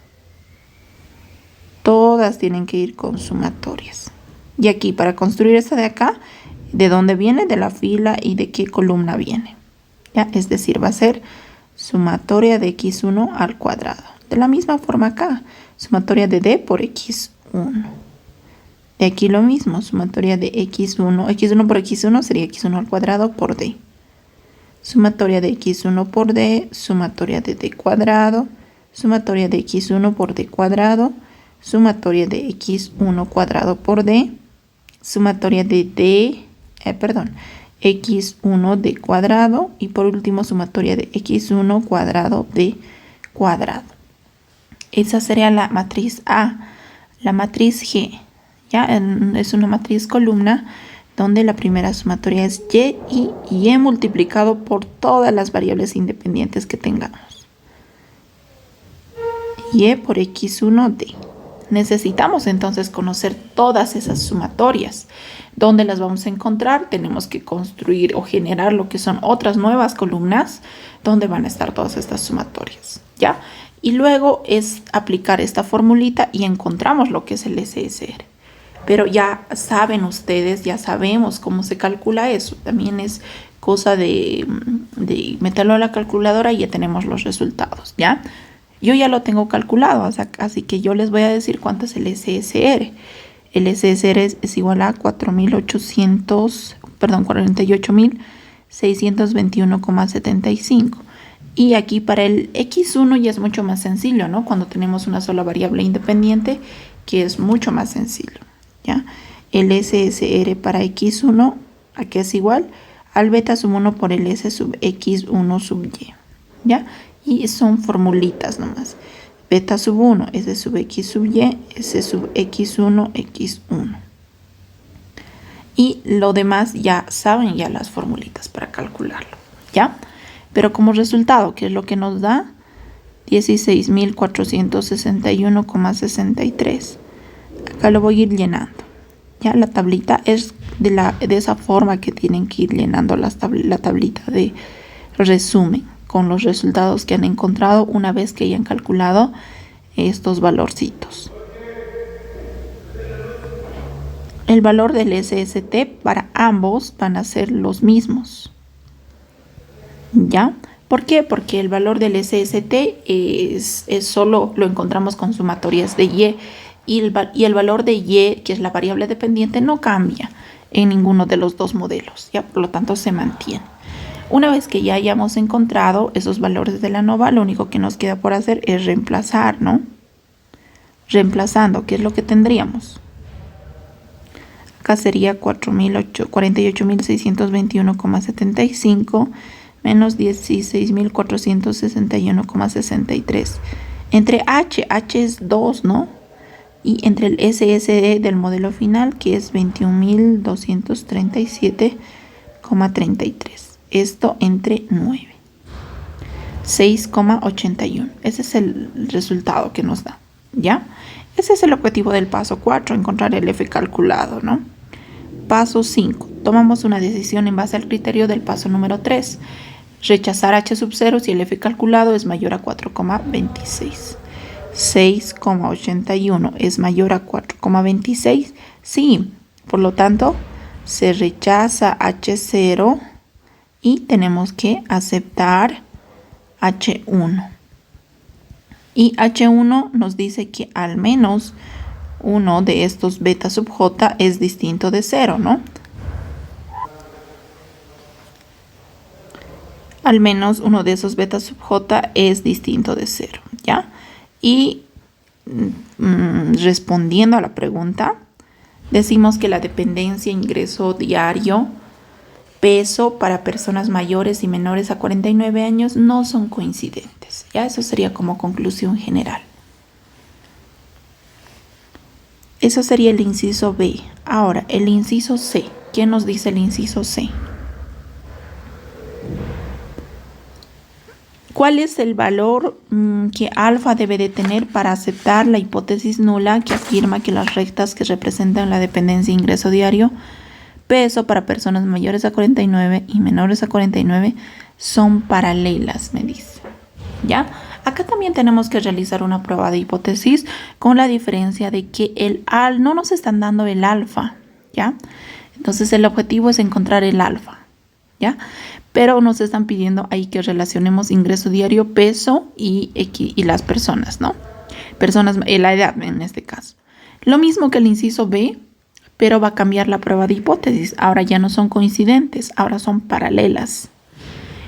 Todas tienen que ir con sumatorias. Y aquí, para construir esta de acá, ¿de dónde viene? De la fila y de qué columna viene, ¿ya? Es decir, va a ser sumatoria de x1 al cuadrado. De la misma forma acá, sumatoria de d por x1. De aquí lo mismo, sumatoria de x1. x1 por x1 sería x1 al cuadrado por d. Sumatoria de x1 por d, sumatoria de d cuadrado, sumatoria de x1 por d cuadrado, sumatoria de x1 cuadrado por d, sumatoria de x1 d cuadrado y por último sumatoria de x1 cuadrado d cuadrado. Esa sería la matriz A. La matriz G, ¿ya? Es una matriz columna donde la primera sumatoria es Y y Y multiplicado por todas las variables independientes que tengamos. Y por x1d. Necesitamos entonces conocer todas esas sumatorias. ¿Dónde las vamos a encontrar? Tenemos que construir o generar lo que son otras nuevas columnas donde van a estar todas estas sumatorias, ¿ya? Y luego es aplicar esta formulita y encontramos lo que es el SSR. Pero ya saben ustedes, ya sabemos cómo se calcula eso. También es cosa de meterlo a la calculadora y ya tenemos los resultados, ¿ya? Yo ya lo tengo calculado, así que yo les voy a decir cuánto es el SSR. El SSR es igual a 48.621,75. Y aquí para el X1 ya es mucho más sencillo, ¿no? Cuando tenemos una sola variable independiente, que es mucho más sencillo, ¿ya? El SSR para X1, aquí es igual al beta sub 1 por el S sub X1 sub Y, ¿ya? Y son formulitas nomás. Beta sub 1, S sub X sub Y, S sub X1, X1. Y lo demás ya saben ya las formulitas para calcularlo, ¿ya? Pero como resultado, ¿qué es lo que nos da? 16.461,63. Acá lo voy a ir llenando. Ya la tablita es de esa forma que tienen que ir llenando la tablita de resumen con los resultados que han encontrado una vez que hayan calculado estos valorcitos. El valor del SST para ambos van a ser los mismos. ¿Ya? ¿Por qué? Porque el valor del SST es solo lo encontramos con sumatorias de Y y el valor de Y, que es la variable dependiente, no cambia en ninguno de los dos modelos, ¿ya? Por lo tanto se mantiene. Una vez que ya hayamos encontrado esos valores de la ANOVA, lo único que nos queda por hacer es reemplazar, ¿no? Reemplazando, ¿qué es lo que tendríamos? Acá sería 48.621,75 menos 16.461,63. Entre H es 2, ¿no? Y entre el SSD del modelo final, que es 21.237,33. Esto entre 9. 6,81. Ese es el resultado que nos da, ¿ya? Ese es el objetivo del paso 4, encontrar el F calculado, ¿no? Paso 5. Tomamos una decisión en base al criterio del paso número 3. Rechazar H sub 0 si el F calculado es mayor a 4,26. 6,81 es mayor a 4,26. Sí, por lo tanto, se rechaza H0 y tenemos que aceptar H1. Y H1 nos dice que al menos uno de estos beta sub J es distinto de 0, ¿no? Al menos uno de esos beta sub J es distinto de 0, ¿ya? Y respondiendo a la pregunta, decimos que la dependencia ingreso diario, peso para personas mayores y menores a 49 años no son coincidentes. Ya eso sería como conclusión general. Eso sería el inciso B. Ahora, el inciso C. ¿Qué nos dice el inciso C? ¿Cuál es el valor que alfa debe de tener para aceptar la hipótesis nula que afirma que las rectas que representan la dependencia ingreso diario, peso para personas mayores a 49 y menores a 49 son paralelas, me dice? ¿Ya? Acá también tenemos que realizar una prueba de hipótesis con la diferencia de que no nos están dando el alfa, ¿ya? Entonces el objetivo es encontrar el alfa, ¿ya? Pero nos están pidiendo ahí que relacionemos ingreso diario, peso y las personas, ¿no? Personas, la edad en este caso. Lo mismo que el inciso B, pero va a cambiar la prueba de hipótesis. Ahora ya no son coincidentes, ahora son paralelas.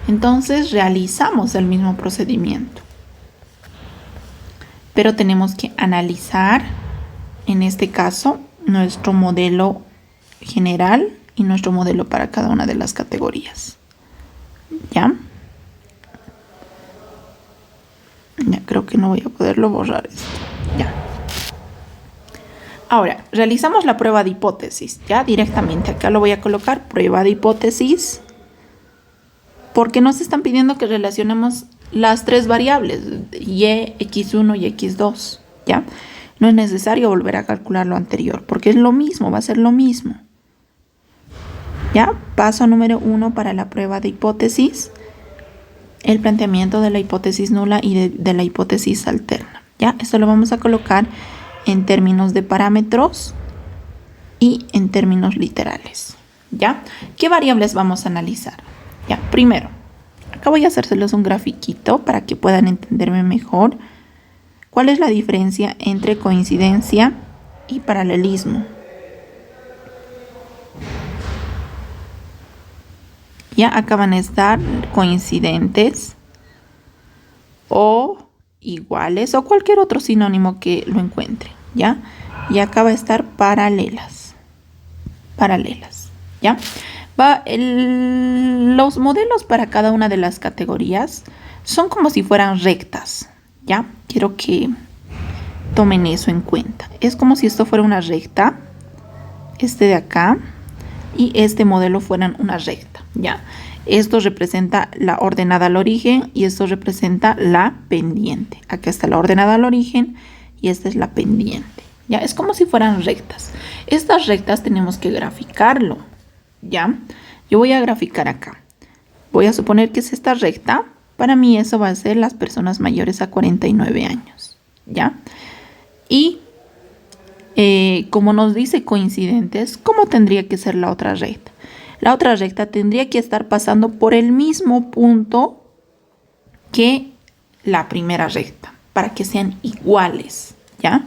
Entonces realizamos el mismo procedimiento. Pero tenemos que analizar, en este caso, nuestro modelo general y nuestro modelo para cada una de las categorías. ¿Ya? Ya creo que no voy a poderlo borrar esto. Ya. Ahora, realizamos la prueba de hipótesis. Ya directamente acá lo voy a colocar, prueba de hipótesis. Porque nos están pidiendo que relacionemos las tres variables, y, x1 y x2. ¿Ya? No es necesario volver a calcular lo anterior, porque es lo mismo, va a ser lo mismo. ¿Ya? Paso número 1 para la prueba de hipótesis. El planteamiento de la hipótesis nula y de la hipótesis alterna. ¿Ya? Esto lo vamos a colocar en términos de parámetros y en términos literales. ¿Ya? ¿Qué variables vamos a analizar? Ya, primero, acá voy a hacérselos un grafiquito para que puedan entenderme mejor. ¿Cuál es la diferencia entre coincidencia y paralelismo? Ya acá van a estar coincidentes o iguales o cualquier otro sinónimo que lo encuentre, ¿ya? Y acá va a estar paralelas. Paralelas, ¿ya? Los modelos para cada una de las categorías son como si fueran rectas, ¿ya? Quiero que tomen eso en cuenta. Es como si esto fuera una recta, este de acá, y este modelo fueran una recta, ¿ya? Esto representa la ordenada al origen y esto representa la pendiente. Acá está la ordenada al origen y esta es la pendiente. ¿Ya? Es como si fueran rectas. Estas rectas tenemos que graficarlo. ¿Ya? Yo voy a graficar acá. Voy a suponer que es esta recta. Para mí eso va a ser las personas mayores a 49 años. ¿Ya? Y como nos dice coincidentes, ¿cómo tendría que ser la otra recta? La otra recta tendría que estar pasando por el mismo punto que la primera recta, para que sean iguales, ¿ya?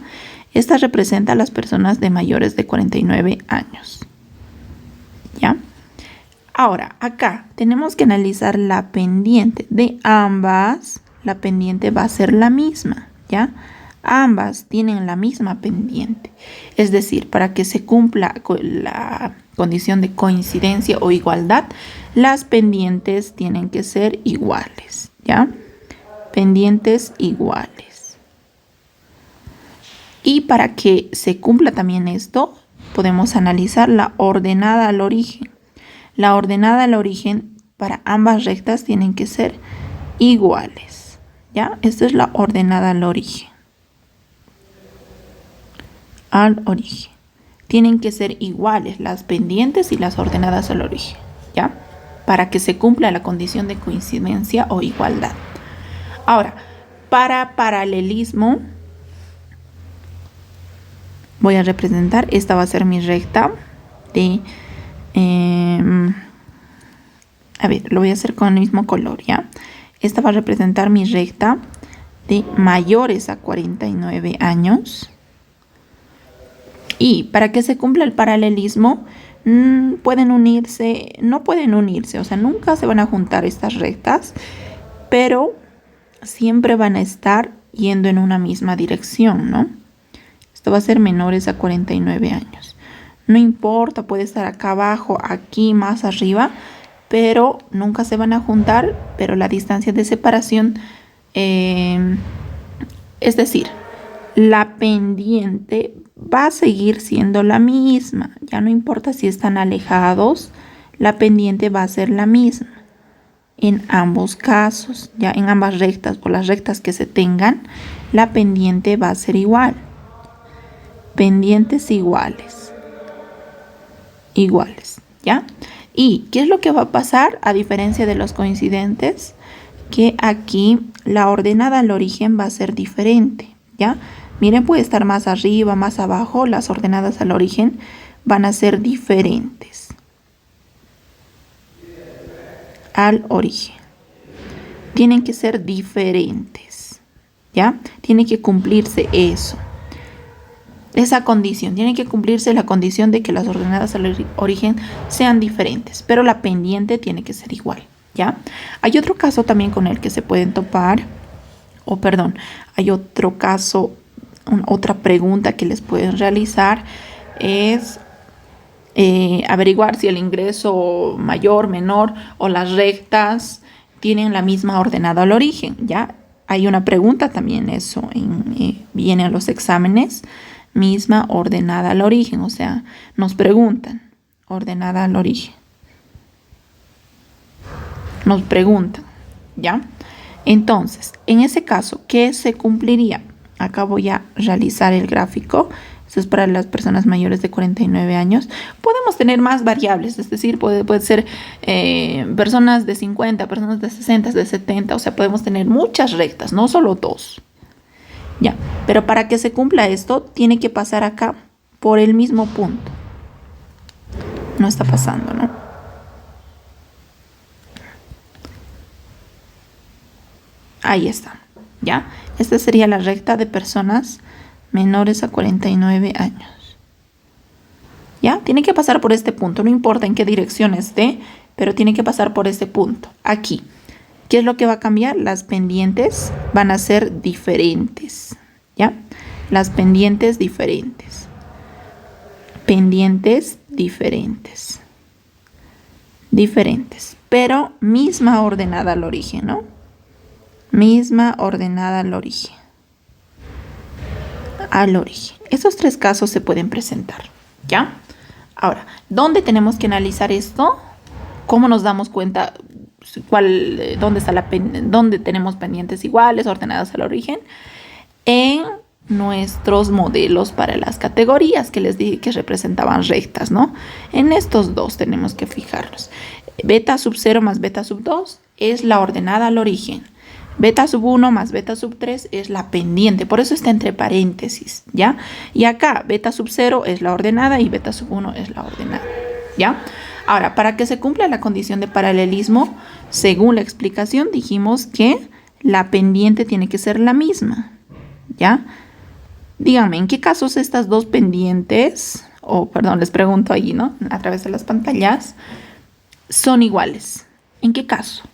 Esta representa a las personas de mayores de 49 años, ¿ya? Ahora, acá tenemos que analizar la pendiente de ambas. La pendiente va a ser la misma, ¿ya? Ambas tienen la misma pendiente. Es decir, para que se cumpla la condición de coincidencia o igualdad, las pendientes tienen que ser iguales, ¿ya? Pendientes iguales. Y para que se cumpla también esto, podemos analizar la ordenada al origen. La ordenada al origen para ambas rectas tienen que ser iguales, ¿ya? Esta es la ordenada al origen. Al origen. Tienen que ser iguales las pendientes y las ordenadas al origen, ¿ya? Para que se cumpla la condición de coincidencia o igualdad. Ahora, para paralelismo, voy a representar, esta va a ser mi recta de... a ver, lo voy a hacer con el mismo color, ¿ya? Esta va a representar mi recta de mayores a 49 años. Y para que se cumpla el paralelismo, pueden unirse, no pueden unirse, o sea, nunca se van a juntar estas rectas, pero siempre van a estar yendo en una misma dirección, ¿no? Esto va a ser menores a 49 años. No importa, puede estar acá abajo, aquí, más arriba, pero nunca se van a juntar, pero la distancia de separación, es decir, la pendiente va a seguir siendo la misma. Ya no importa si están alejados, la pendiente va a ser la misma. En ambos casos, ya en ambas rectas o las rectas que se tengan, la pendiente va a ser igual. Pendientes iguales. Iguales, ¿ya? ¿Y qué es lo que va a pasar a diferencia de los coincidentes? Que aquí la ordenada al origen va a ser diferente, ¿ya? Miren, puede estar más arriba, más abajo. Las ordenadas al origen van a ser diferentes. Al origen. Tienen que ser diferentes, ¿ya? Tiene que cumplirse eso. Esa condición. Tiene que cumplirse la condición de que las ordenadas al origen sean diferentes. Pero la pendiente tiene que ser igual, ¿ya? Hay otro caso también con el que se pueden topar. Hay otro caso... Otra pregunta que les pueden realizar es averiguar si el ingreso mayor, menor o las rectas tienen la misma ordenada al origen, ¿ya? Hay una pregunta también, eso viene a los exámenes, misma ordenada al origen, o sea, nos preguntan, ordenada al origen. Nos preguntan, ¿ya? Entonces, en ese caso, ¿qué se cumpliría? Acá voy a realizar el gráfico. Esto es para las personas mayores de 49 años. Podemos tener más variables, es decir, puede ser personas de 50, personas de 60, de 70. O sea, podemos tener muchas rectas, no solo dos. Ya, pero para que se cumpla esto, tiene que pasar acá por el mismo punto. No está pasando, ¿no? Ahí está, ¿ya? Esta sería la recta de personas menores a 49 años. ¿Ya? Tiene que pasar por este punto, no importa en qué dirección esté, pero tiene que pasar por este punto, aquí. ¿Qué es lo que va a cambiar? Las pendientes van a ser diferentes, ¿ya? Las pendientes diferentes. Pendientes diferentes. Diferentes, pero misma ordenada al origen, ¿no? Misma ordenada al origen. Al origen. Estos tres casos se pueden presentar, ¿ya? Ahora, ¿dónde tenemos que analizar esto? ¿Cómo nos damos cuenta dónde tenemos pendientes iguales ordenadas al origen en nuestros modelos para las categorías que les dije que representaban rectas, ¿no? En estos dos tenemos que fijarnos. Beta sub 0 más beta sub 2 es la ordenada al origen. Beta sub 1 más beta sub 3 es la pendiente, por eso está entre paréntesis, ¿ya? Y acá beta sub 0 es la ordenada y beta sub 1 es la ordenada, ¿ya? Ahora, para que se cumpla la condición de paralelismo, según la explicación, dijimos que la pendiente tiene que ser la misma, ¿ya? Díganme, ¿en qué casos estas dos pendientes, les pregunto allí, ¿no? A través de las pantallas, son iguales? ¿En qué caso?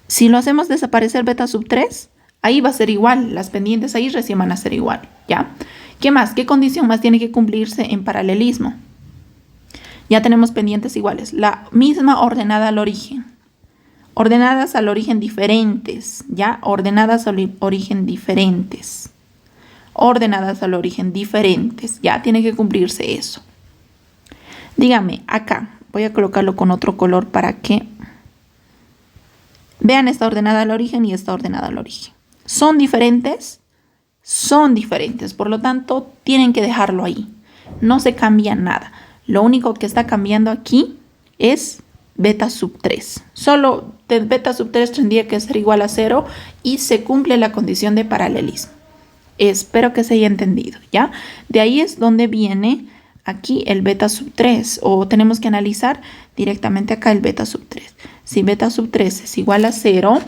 Si lo hacemos desaparecer beta sub 3, ahí va a ser igual. Las pendientes ahí recién van a ser igual, ¿ya? ¿Qué más? ¿Qué condición más tiene que cumplirse en paralelismo? Ya tenemos pendientes iguales. La misma ordenada al origen. Ordenadas al origen diferentes, ¿ya? Ordenadas al origen diferentes. Ordenadas al origen diferentes. Ya tiene que cumplirse eso. Dígame, acá voy a colocarlo con otro color para que vean esta ordenada al origen y esta ordenada al origen. ¿Son diferentes? Son diferentes. Por lo tanto, tienen que dejarlo ahí. No se cambia nada. Lo único que está cambiando aquí es beta sub 3. Solo beta sub 3 tendría que ser igual a 0 y se cumple la condición de paralelismo. Espero que se haya entendido, ¿ya? De ahí es donde viene aquí el beta sub 3, o tenemos que analizar directamente acá el beta sub 3. Si beta sub 3 es igual a 0,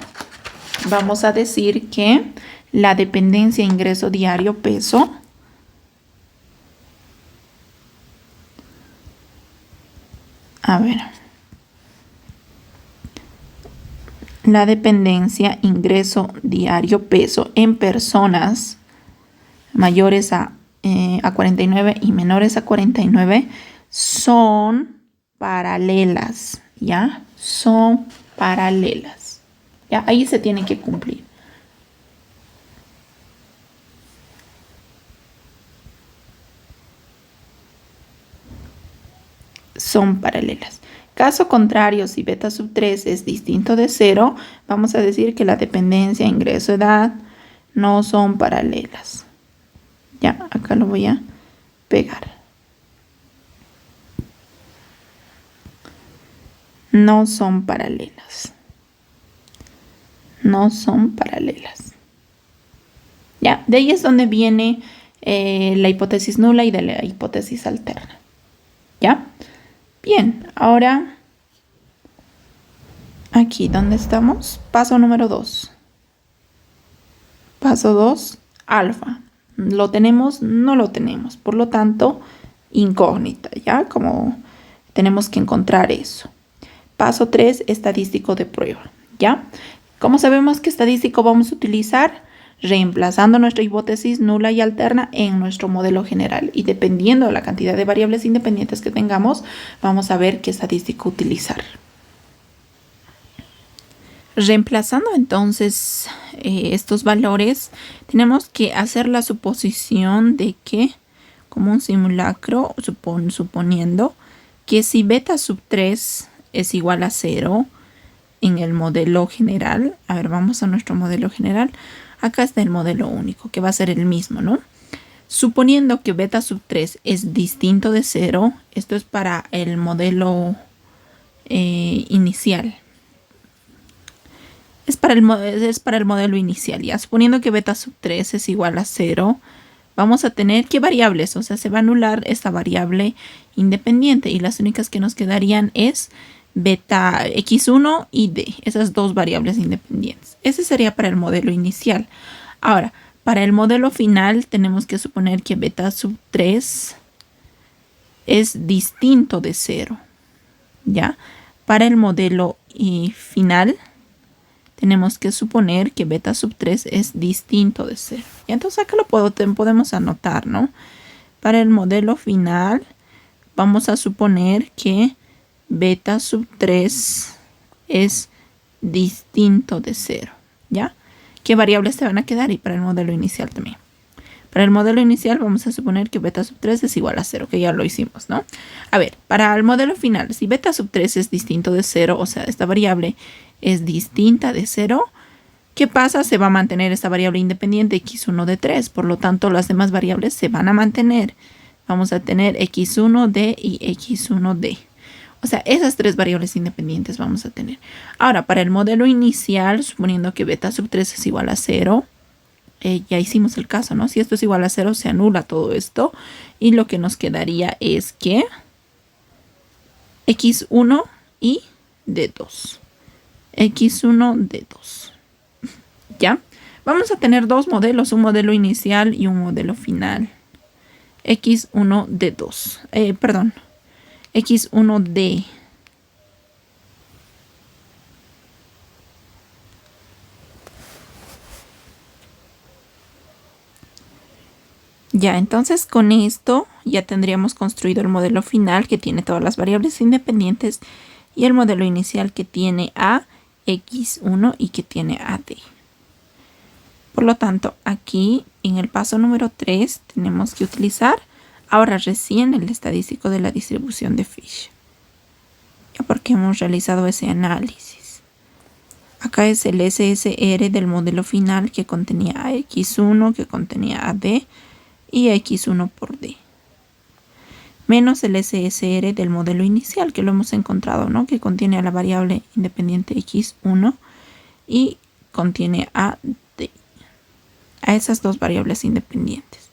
vamos a decir que la dependencia ingreso diario peso la dependencia ingreso diario peso en personas mayores a 49 y menores a 49 son paralelas, ¿ya? Son paralelas, ¿ya? Ahí se tiene que cumplir. Son paralelas. Caso contrario, si beta sub 3 es distinto de 0, vamos a decir que la dependencia ingreso-edad no son paralelas. Ya, acá lo voy a pegar. No son paralelas. No son paralelas. Ya, de ahí es donde viene la hipótesis nula y de la hipótesis alterna. ¿Ya? Bien, ahora aquí donde estamos, paso número 2. Paso 2, alfa. ¿Lo tenemos? No lo tenemos. Por lo tanto, incógnita, ¿ya? Como tenemos que encontrar eso. Paso 3, estadístico de prueba, ¿ya? ¿Cómo sabemos qué estadístico vamos a utilizar? Reemplazando nuestra hipótesis nula y alterna en nuestro modelo general. Y dependiendo de la cantidad de variables independientes que tengamos, vamos a ver qué estadístico utilizar. Reemplazando entonces estos valores, tenemos que hacer la suposición de que, como un simulacro, suponiendo que si beta sub 3 es igual a 0 en el modelo general. A ver, vamos a nuestro modelo general. Acá está el modelo único, que va a ser el mismo, ¿no? Suponiendo que beta sub 3 es distinto de 0, esto es para el modelo inicial. Es para el modelo inicial, ya. Suponiendo que beta sub 3 es igual a 0, vamos a tener, ¿qué variables? O sea, se va a anular esta variable independiente y las únicas que nos quedarían es beta x1 y d, esas dos variables independientes. Ese sería para el modelo inicial. Ahora, para el modelo final tenemos que suponer que beta sub 3 es distinto de 0, ¿ya? Para el modelo final tenemos que suponer que beta sub 3 es distinto de 0. Y entonces acá lo podemos anotar, ¿no? Para el modelo final vamos a suponer que beta sub 3 es distinto de 0, ¿ya? ¿Qué variables te van a quedar? Y para el modelo inicial también. Para el modelo inicial vamos a suponer que beta sub 3 es igual a 0, que ya lo hicimos, ¿no? A ver, para el modelo final, si beta sub 3 es distinto de 0, o sea, esta variable es distinta de 0, ¿qué pasa? Se va a mantener esta variable independiente x1 de 3. Por lo tanto, las demás variables se van a mantener. Vamos a tener x1d y x1d. O sea, esas tres variables independientes vamos a tener. Ahora, para el modelo inicial, suponiendo que beta sub 3 es igual a 0, ya hicimos el caso, ¿no? Si esto es igual a 0, se anula todo esto. Y lo que nos quedaría es que x1 y d2. x1, d2. ¿Ya? Vamos a tener dos modelos, un modelo inicial y un modelo final. x1, d2. Perdón. x1d. Ya, entonces con esto ya tendríamos construido el modelo final que tiene todas las variables independientes y el modelo inicial que tiene a x1 y que tiene a d. Por lo tanto, aquí en el paso número 3 tenemos que utilizar ahora recién el estadístico de la distribución de Fisher. Ya porque hemos realizado ese análisis. Acá es el SSR del modelo final que contenía a x1, que contenía a d y x1 por d. Menos el SSR del modelo inicial que lo hemos encontrado, ¿no? Que contiene a la variable independiente x1 y contiene a d. A esas dos variables independientes.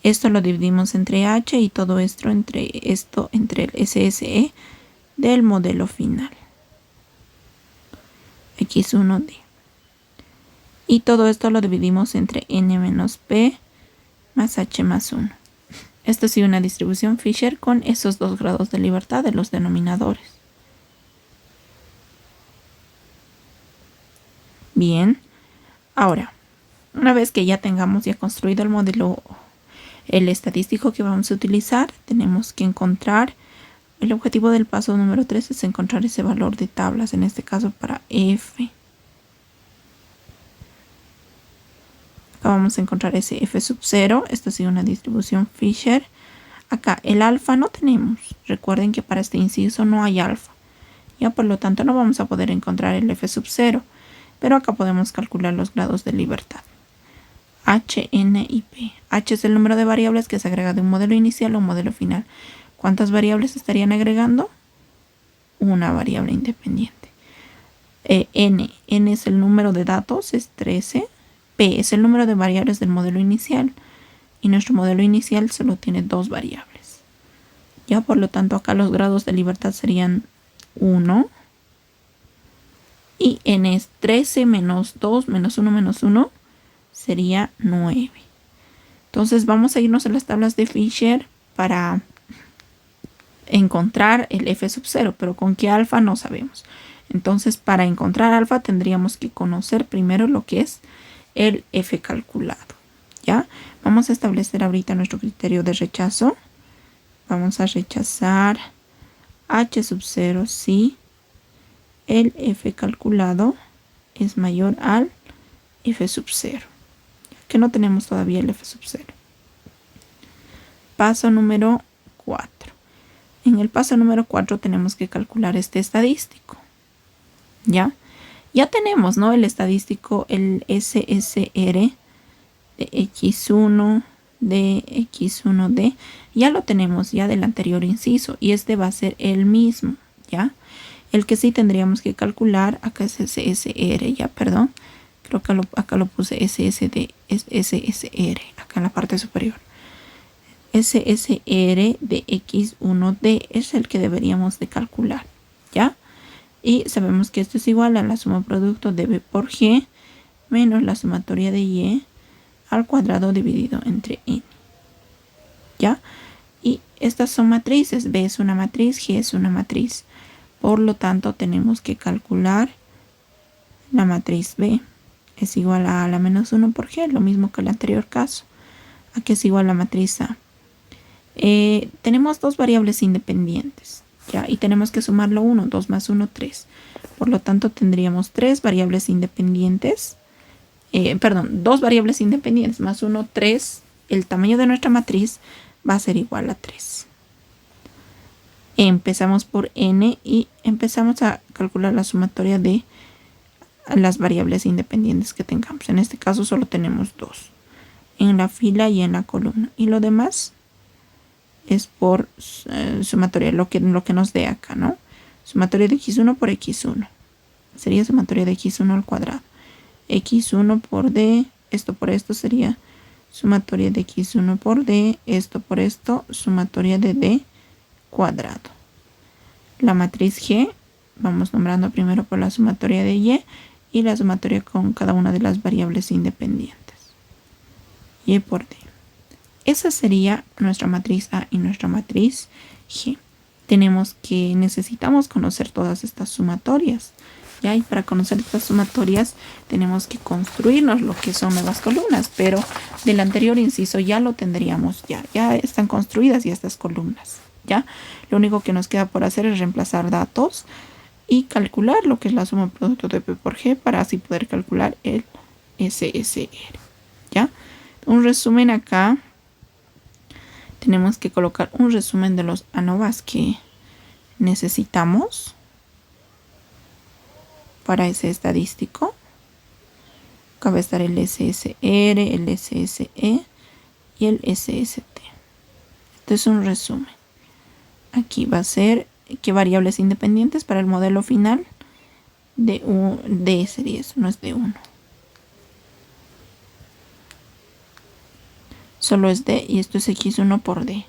Esto lo dividimos entre h y todo esto entre el SSE del modelo final. x1d. Y todo esto lo dividimos entre n menos p más h más 1. Esto sí una distribución Fisher con esos dos grados de libertad de los denominadores. Bien. Ahora, una vez que ya tengamos construido el modelo, el estadístico que vamos a utilizar, tenemos que encontrar, el objetivo del paso número 3 es encontrar ese valor de tablas, en este caso para f. Acá vamos a encontrar ese f sub 0, esto ha sido una distribución Fisher. Acá el alfa no tenemos, recuerden que para este inciso no hay alfa, ya por lo tanto no vamos a poder encontrar el f sub 0, pero acá podemos calcular los grados de libertad. H, N y P. H es el número de variables que se agrega de un modelo inicial a un modelo final. ¿Cuántas variables estarían agregando? Una variable independiente. N es el número de datos, es 13. P es el número de variables del modelo inicial. Y nuestro modelo inicial solo tiene dos variables. Ya, por lo tanto, acá los grados de libertad serían 1. Y N es 13 menos 2 menos 1 menos 1. Sería 9. Entonces vamos a irnos a las tablas de Fisher para encontrar el f sub 0, pero con qué alfa no sabemos. Entonces para encontrar alfa tendríamos que conocer primero lo que es el f calculado. ¿Ya? Vamos a establecer ahorita nuestro criterio de rechazo. Vamos a rechazar h sub 0 si el f calculado es mayor al f sub 0. Que no tenemos todavía el f sub 0. Paso número 4. En el paso número 4 tenemos que calcular este estadístico. ¿Ya? Ya tenemos, ¿no? El estadístico, el SSR de x1, de x1d. Ya lo tenemos ya del anterior inciso. Y este va a ser el mismo, ¿ya? El que sí tendríamos que calcular, acá es SSR, ya, perdón. Creo que acá lo puse SSR, acá en la parte superior. SSR de x1d es el que deberíamos de calcular, ¿ya? Y sabemos que esto es igual a la suma producto de b por g menos la sumatoria de y al cuadrado dividido entre n, ¿ya? Y estas son matrices, b es una matriz, g es una matriz. Por lo tanto, tenemos que calcular la matriz b. Es igual a la menos 1 por g, lo mismo que el anterior caso. Aquí es igual a la matriz A. Tenemos dos variables independientes, ¿ya? Y tenemos que sumarlo 1, 2 más 1, 3. Por lo tanto, tendríamos tres variables independientes. Dos variables independientes más 1, 3. El tamaño de nuestra matriz va a ser igual a 3. Empezamos por n y empezamos a calcular la sumatoria de las variables independientes que tengamos. En este caso solo tenemos dos, en la fila y en la columna. Y lo demás es por sumatoria, lo que nos dé acá, ¿no? Sumatoria de x1 por x1. Sería sumatoria de x1 al cuadrado. X1 por D, esto por esto sería sumatoria de x1 por D, esto por esto, sumatoria de D cuadrado. La matriz G, vamos nombrando primero por la sumatoria de y la sumatoria con cada una de las variables independientes. Y por D. Esa sería nuestra matriz A y nuestra matriz G. Necesitamos conocer todas estas sumatorias. ¿Ya? Y para conocer estas sumatorias tenemos que construirnos lo que son nuevas columnas, pero del anterior inciso ya lo tendríamos, ya están construidas ya estas columnas. ¿Ya? Lo único que nos queda por hacer es reemplazar datos y calcular lo que es la suma producto de P por G para así poder calcular el SSR. ¿Ya? Un resumen acá. Tenemos que colocar un resumen de los ANOVAs que necesitamos para ese estadístico. Acá va a estar el SSR, el SSE y el SST. Este es un resumen. Aquí va a ser qué variables independientes para el modelo final de sería eso, no es de 1. Solo es D y esto es x1 por D.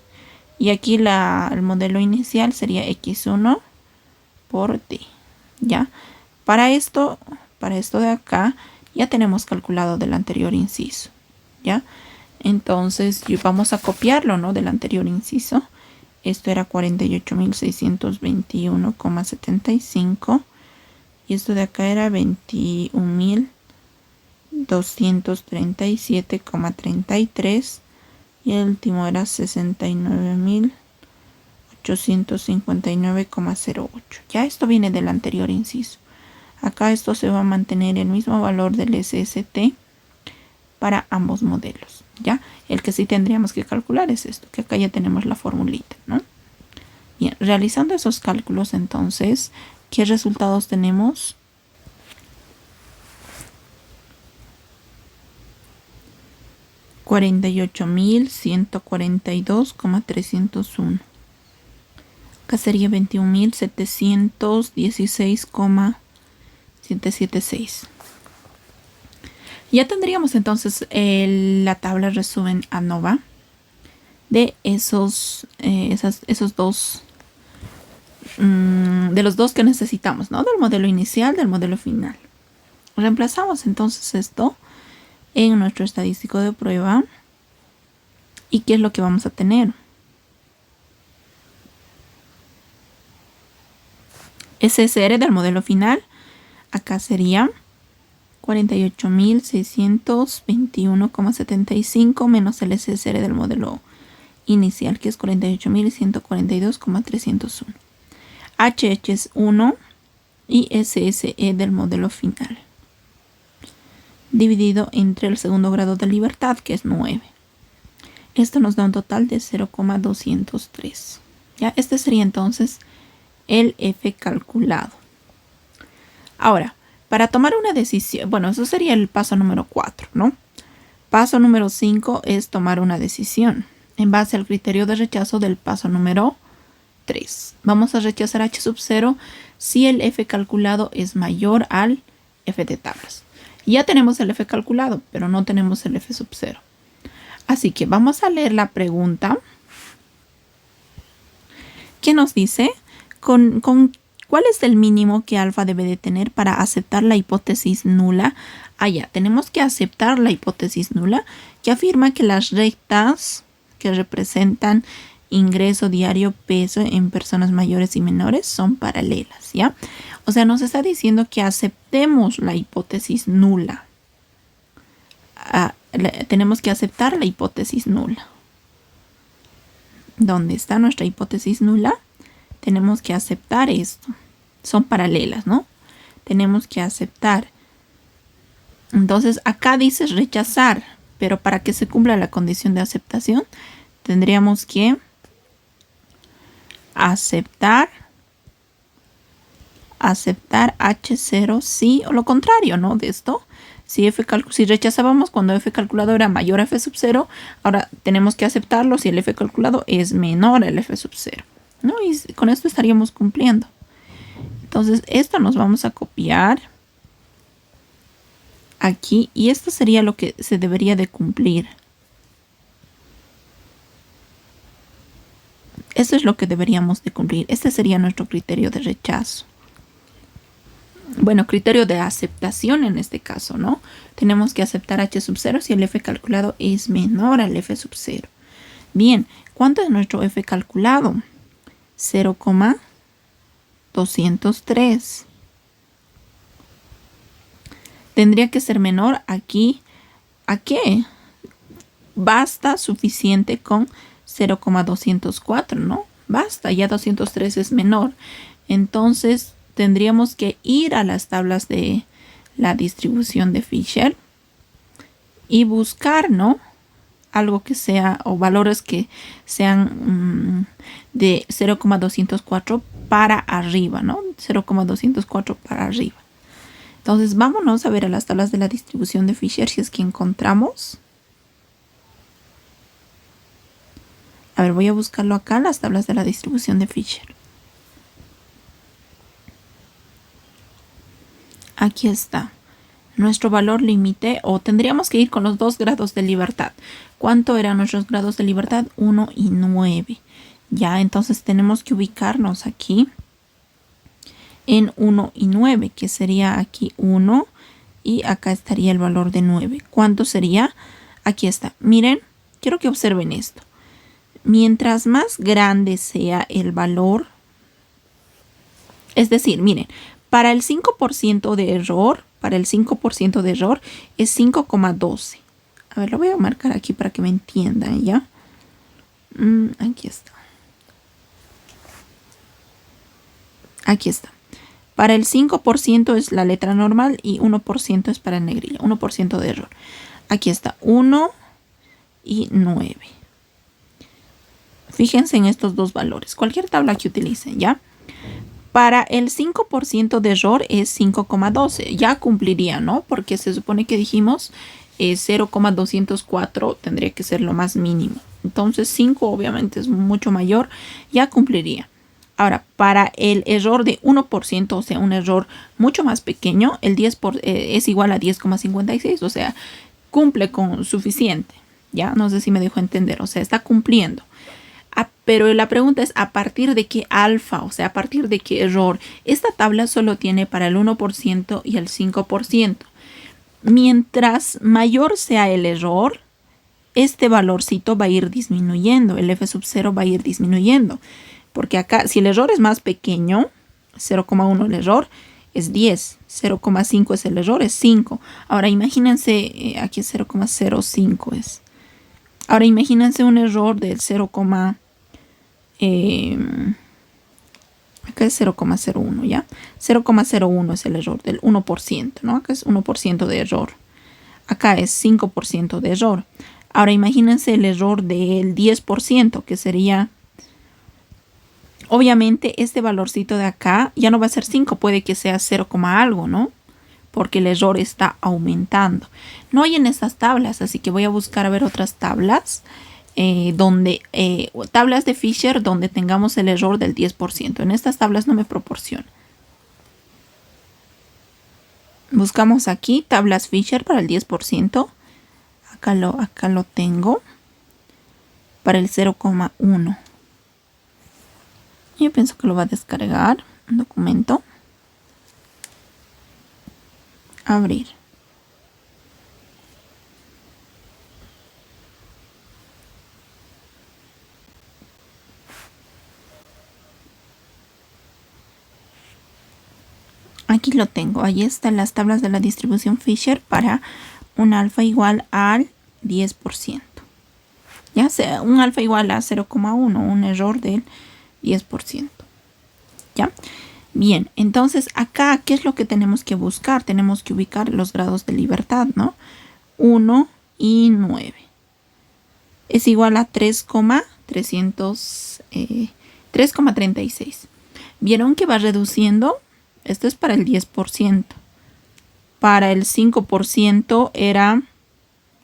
Y aquí el modelo inicial sería x1 por D. ¿Ya? Para esto de acá ya tenemos calculado del anterior inciso. ¿Ya? Entonces vamos a copiarlo, ¿no? Del anterior inciso. Esto era 48.621,75 y esto de acá era 21.237,33 y el último era 69.859,08. Ya esto viene del anterior inciso. Acá esto se va a mantener el mismo valor del SST para ambos modelos. ¿Ya? El que sí tendríamos que calcular es esto, que acá ya tenemos la formulita, ¿no? Bien, realizando esos cálculos entonces, ¿qué resultados tenemos? $48.142,301. Acá sería 21.716,776. Ya tendríamos entonces la tabla resumen ANOVA de esos dos, de los dos que necesitamos, ¿no? Del modelo inicial, del modelo final. Reemplazamos entonces esto en nuestro estadístico de prueba. ¿Y qué es lo que vamos a tener? SSR del modelo final. Acá sería 48.621,75 menos el SSR del modelo inicial, que es 48.142,301. HH es 1 y SSE del modelo final, dividido entre el segundo grado de libertad, que es 9. Esto nos da un total de 0,203. ¿Ya? Este sería entonces el F calculado. Ahora, para tomar una decisión, bueno, eso sería el paso número 4, ¿no? Paso número 5 es tomar una decisión en base al criterio de rechazo del paso número 3. Vamos a rechazar H sub 0 si el F calculado es mayor al F de tablas. Ya tenemos el F calculado, pero no tenemos el F sub 0. Así que vamos a leer la pregunta que nos dice ¿cuál es el mínimo que alfa debe de tener para aceptar la hipótesis nula? Ya tenemos que aceptar la hipótesis nula que afirma que las rectas que representan ingreso diario peso en personas mayores y menores son paralelas, ¿ya? O sea, nos está diciendo que aceptemos la hipótesis nula. Tenemos que aceptar la hipótesis nula. ¿Dónde está nuestra hipótesis nula? Tenemos que aceptar esto. Son paralelas, ¿no? Tenemos que aceptar. Entonces, acá dice rechazar, pero para que se cumpla la condición de aceptación, tendríamos que aceptar aceptar H0 sí o lo contrario, ¿no? De esto. Si rechazábamos cuando f calculado era mayor a f sub 0, ahora tenemos que aceptarlo si el f calculado es menor al f sub 0, ¿no? Y con esto estaríamos cumpliendo. Entonces esto nos vamos a copiar aquí y esto sería lo que se debería de cumplir. Eso es lo que deberíamos de cumplir. Este sería nuestro criterio de rechazo. Bueno, criterio de aceptación en este caso, ¿no? Tenemos que aceptar h sub 0 si el f calculado es menor al f sub 0. Bien, ¿cuánto es nuestro f calculado? 0,203. Tendría que ser menor aquí. ¿A qué? Basta suficiente con 0,204, ¿no? Basta, ya 203 es menor. Entonces tendríamos que ir a las tablas de la distribución de Fisher y buscar, ¿no? Algo que sea, o valores que sean de 0,204 para arriba, ¿no? 0,204 para arriba. Entonces vámonos a ver a las tablas de la distribución de Fisher si es que encontramos. A ver, voy a buscarlo acá, las tablas de la distribución de Fisher. Aquí está. Nuestro valor límite, o tendríamos que ir con los 2 grados de libertad. ¿Cuánto eran nuestros grados de libertad? 1 y 9. Ya, entonces tenemos que ubicarnos aquí en 1 y 9, que sería aquí 1 y acá estaría el valor de 9. ¿Cuánto sería? Aquí está. Miren, quiero que observen esto. Mientras más grande sea el valor, es decir, miren, para el 5% de error, es 5,12. A ver, lo voy a marcar aquí para que me entiendan, ¿ya? Aquí está. Aquí está. Para el 5% es la letra normal y 1% es para el negrilla. 1% de error. Aquí está. 1 y 9. Fíjense en estos dos valores. Cualquier tabla que utilicen, ¿ya? Para el 5% de error es 5,12. Ya cumpliría, ¿no? Porque se supone que dijimos 0,204 tendría que ser lo más mínimo. Entonces 5 obviamente es mucho mayor. Ya cumpliría. Ahora, para el error de 1%, o sea, un error mucho más pequeño, el 10 es igual a 10,56. O sea, cumple con suficiente. ¿Ya? No sé si me dejo entender. O sea, está cumpliendo. Pero la pregunta es, ¿a partir de qué alfa? O sea, ¿a partir de qué error? Esta tabla solo tiene para el 1% y el 5%. Mientras mayor sea el error, este valorcito va a ir disminuyendo. El f sub 0 va a ir disminuyendo. Porque acá, si el error es más pequeño, 0,1 el error, es 10. 0,5 es el error, es 5. Ahora imagínense, aquí es 0,05 es. Ahora imagínense un error del 0, acá es 0,01, ¿ya? 0,01 es el error del 1%, ¿no? Acá es 1% de error. Acá es 5% de error. Ahora imagínense el error del 10%, que sería... Obviamente este valorcito de acá ya no va a ser 5, puede que sea 0, algo, ¿no? Porque el error está aumentando. No hay en estas tablas, así que voy a buscar a ver otras tablas. Tablas de Fisher donde tengamos el error del 10%. En estas tablas no me proporciona. Buscamos aquí tablas Fisher para el 10%. Acá lo tengo. Para el 0,1. Yo pienso que lo va a descargar. Un documento. Abrir. Aquí lo tengo. Ahí están las tablas de la distribución Fisher para un alfa igual al 10%. Ya sea un alfa igual a 0,1, un error del 10%. ¿Ya? Bien, entonces acá, ¿qué es lo que tenemos que buscar? Tenemos que ubicar los grados de libertad, ¿no? 1 y 9. Es igual a 3,36. ¿Vieron que va reduciendo? Esto es para el 10%. Para el 5% era...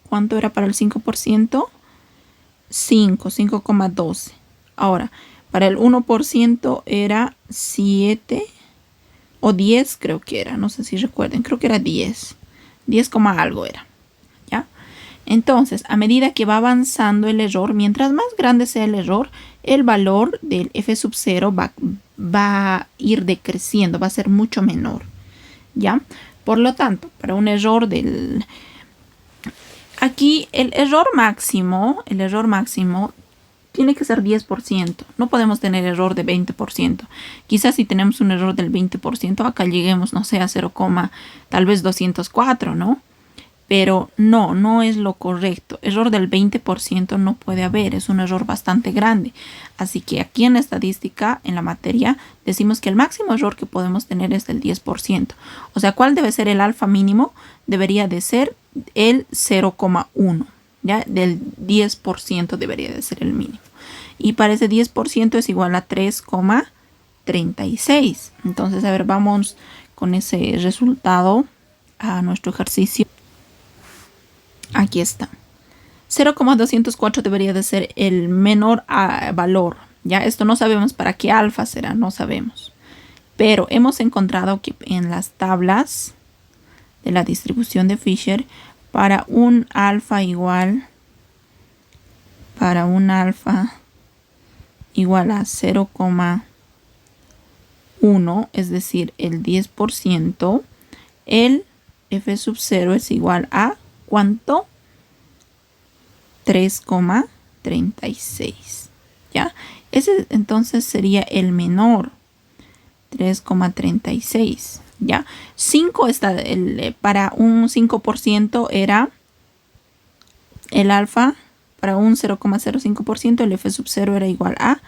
¿Cuánto era para el 5%? 5,12. Ahora, para el 1% era 7 o 10 creo que era. No sé si recuerden, creo que era 10. 10, algo era. ¿Ya? Entonces, a medida que va avanzando el error, mientras más grande sea el error, el valor del f sub 0 va a ir decreciendo, va a ser mucho menor. ¿Ya? Por lo tanto, para un error del... Aquí el error máximo tiene que ser 10%. No podemos tener error de 20%. Quizás si tenemos un error del 20%, acá lleguemos, no sé, a 0, tal vez 204, ¿no? Pero no es lo correcto. Error del 20% no puede haber, es un error bastante grande. Así que aquí en la estadística, en la materia, decimos que el máximo error que podemos tener es del 10%. O sea, ¿cuál debe ser el alfa mínimo? Debería de ser el 0,1. ¿Ya? Del 10% debería de ser el mínimo. Y para ese 10% es igual a 3,36. Entonces, a ver, vamos con ese resultado a nuestro ejercicio. Aquí está. 0,204 debería de ser el menor valor. Ya, esto no sabemos para qué alfa será, no sabemos. Pero hemos encontrado que en las tablas de la distribución de Fisher, para un alfa igual a 0,1, es decir, el 10%, el f sub 0 es igual a ¿cuánto? 3,36. ¿Ya? Ese entonces sería el menor. 3,36. ¿Ya? 5 está para un 5% era el alfa. Para un 0,05% el f sub 0 era igual a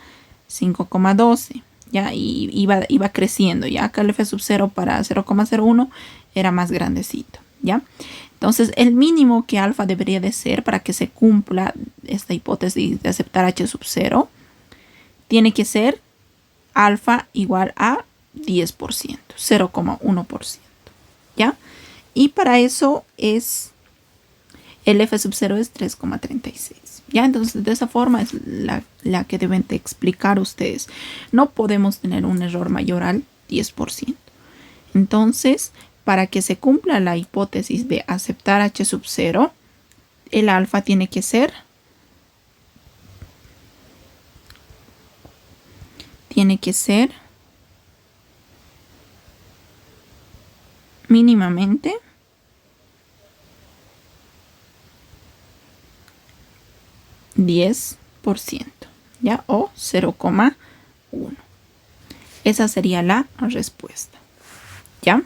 5,12. ¿Ya? Y iba creciendo. ¿Ya? Acá el f sub 0 para 0,01 era más grandecito. ¿Ya? Entonces, el mínimo que alfa debería de ser para que se cumpla esta hipótesis de aceptar h sub 0 tiene que ser alfa igual a 10%, 0,1%. ¿Ya? Y para eso es el f sub 0 es 3,36. ¿Ya? Entonces, de esa forma es la que deben de explicar ustedes. No podemos tener un error mayor al 10%. Entonces, para que se cumpla la hipótesis de aceptar h sub 0, el alfa tiene que ser mínimamente 10%, ¿ya? O 0,1. Esa sería la respuesta. ¿Ya?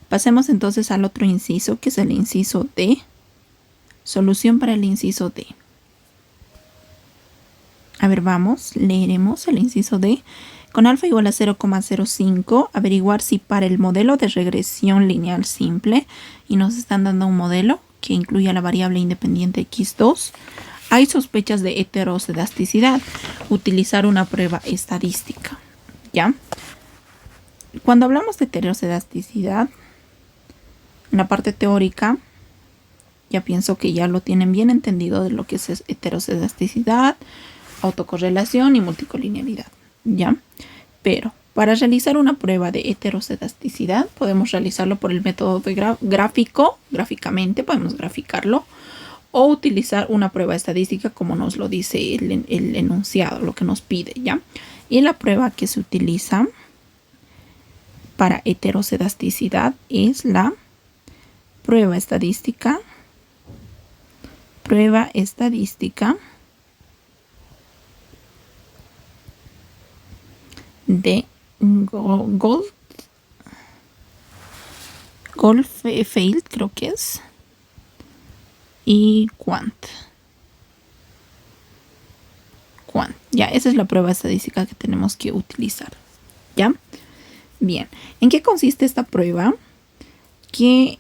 Pasemos entonces al otro inciso, que es el inciso D. Solución para el inciso D. A ver, vamos, leeremos el inciso D. Con alfa igual a 0,05, averiguar si para el modelo de regresión lineal simple, y nos están dando un modelo que incluye la variable independiente x2, hay sospechas de heterocedasticidad. Utilizar una prueba estadística. ¿Ya? Cuando hablamos de heterocedasticidad, en la parte teórica, ya pienso que ya lo tienen bien entendido de lo que es heterocedasticidad, autocorrelación y multicolinealidad, ¿ya? Pero para realizar una prueba de heterocedasticidad podemos realizarlo por el método de gráficamente podemos graficarlo, o utilizar una prueba estadística como nos lo dice el enunciado, lo que nos pide, ¿ya? Y la prueba que se utiliza para heterocedasticidad es la prueba estadística de Goldfeld, creo que es, y Quant. Ya, esa es la prueba estadística que tenemos que utilizar. ¿Ya? Bien, ¿en qué consiste esta prueba? Que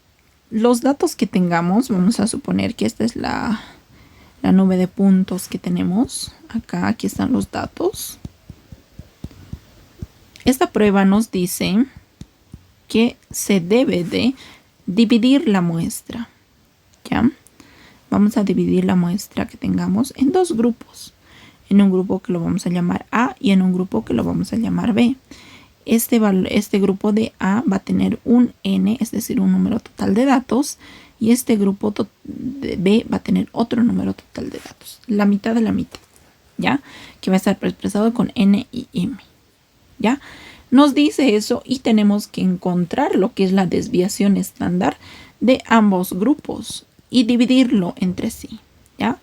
los datos que tengamos, vamos a suponer que esta es la nube de puntos que tenemos. Aquí están los datos. Esta prueba nos dice que se debe de dividir la muestra, ¿ya? Vamos a dividir la muestra que tengamos en dos grupos. En un grupo que lo vamos a llamar A y en un grupo que lo vamos a llamar B. Este grupo de A va a tener un N, es decir, un número total de datos. Y este grupo de B va a tener otro número total de datos. La mitad de la mitad, ¿ya? Que va a estar expresado con N y M, ¿ya? Nos dice eso y tenemos que encontrar lo que es la desviación estándar de ambos grupos y dividirlo entre sí, ¿ya?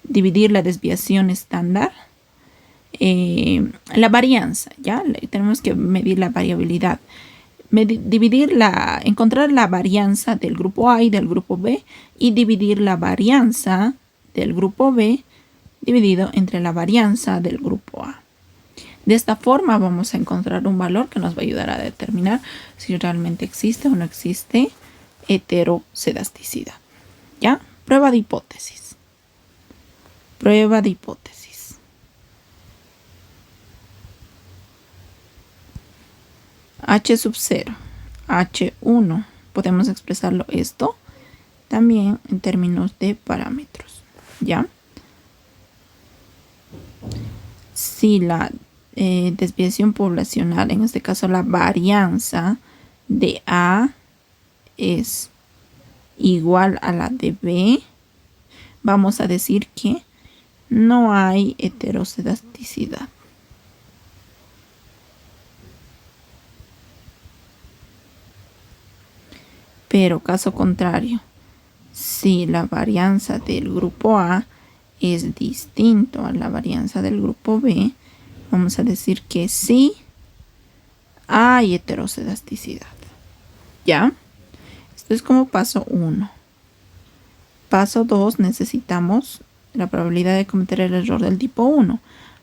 Dividir la desviación estándar, la varianza, ¿ya? Tenemos que medir la variabilidad. Encontrar la varianza del grupo A y del grupo B y dividir la varianza del grupo B dividido entre la varianza del grupo A. De esta forma vamos a encontrar un valor que nos va a ayudar a determinar si realmente existe o no existe heterocedasticidad. ¿Ya? Prueba de hipótesis. Prueba de hipótesis. H sub 0, H1. Podemos expresarlo esto también en términos de parámetros. ¿Ya? Si la desviación poblacional, en este caso la varianza de A es igual a la de B, vamos a decir que no hay heterocedasticidad. Pero caso contrario, si la varianza del grupo A es distinto a la varianza del grupo B, vamos a decir que sí hay heterocedasticidad. ¿Ya? Esto es como paso 1. Paso 2, necesitamos la probabilidad de cometer el error del tipo 1.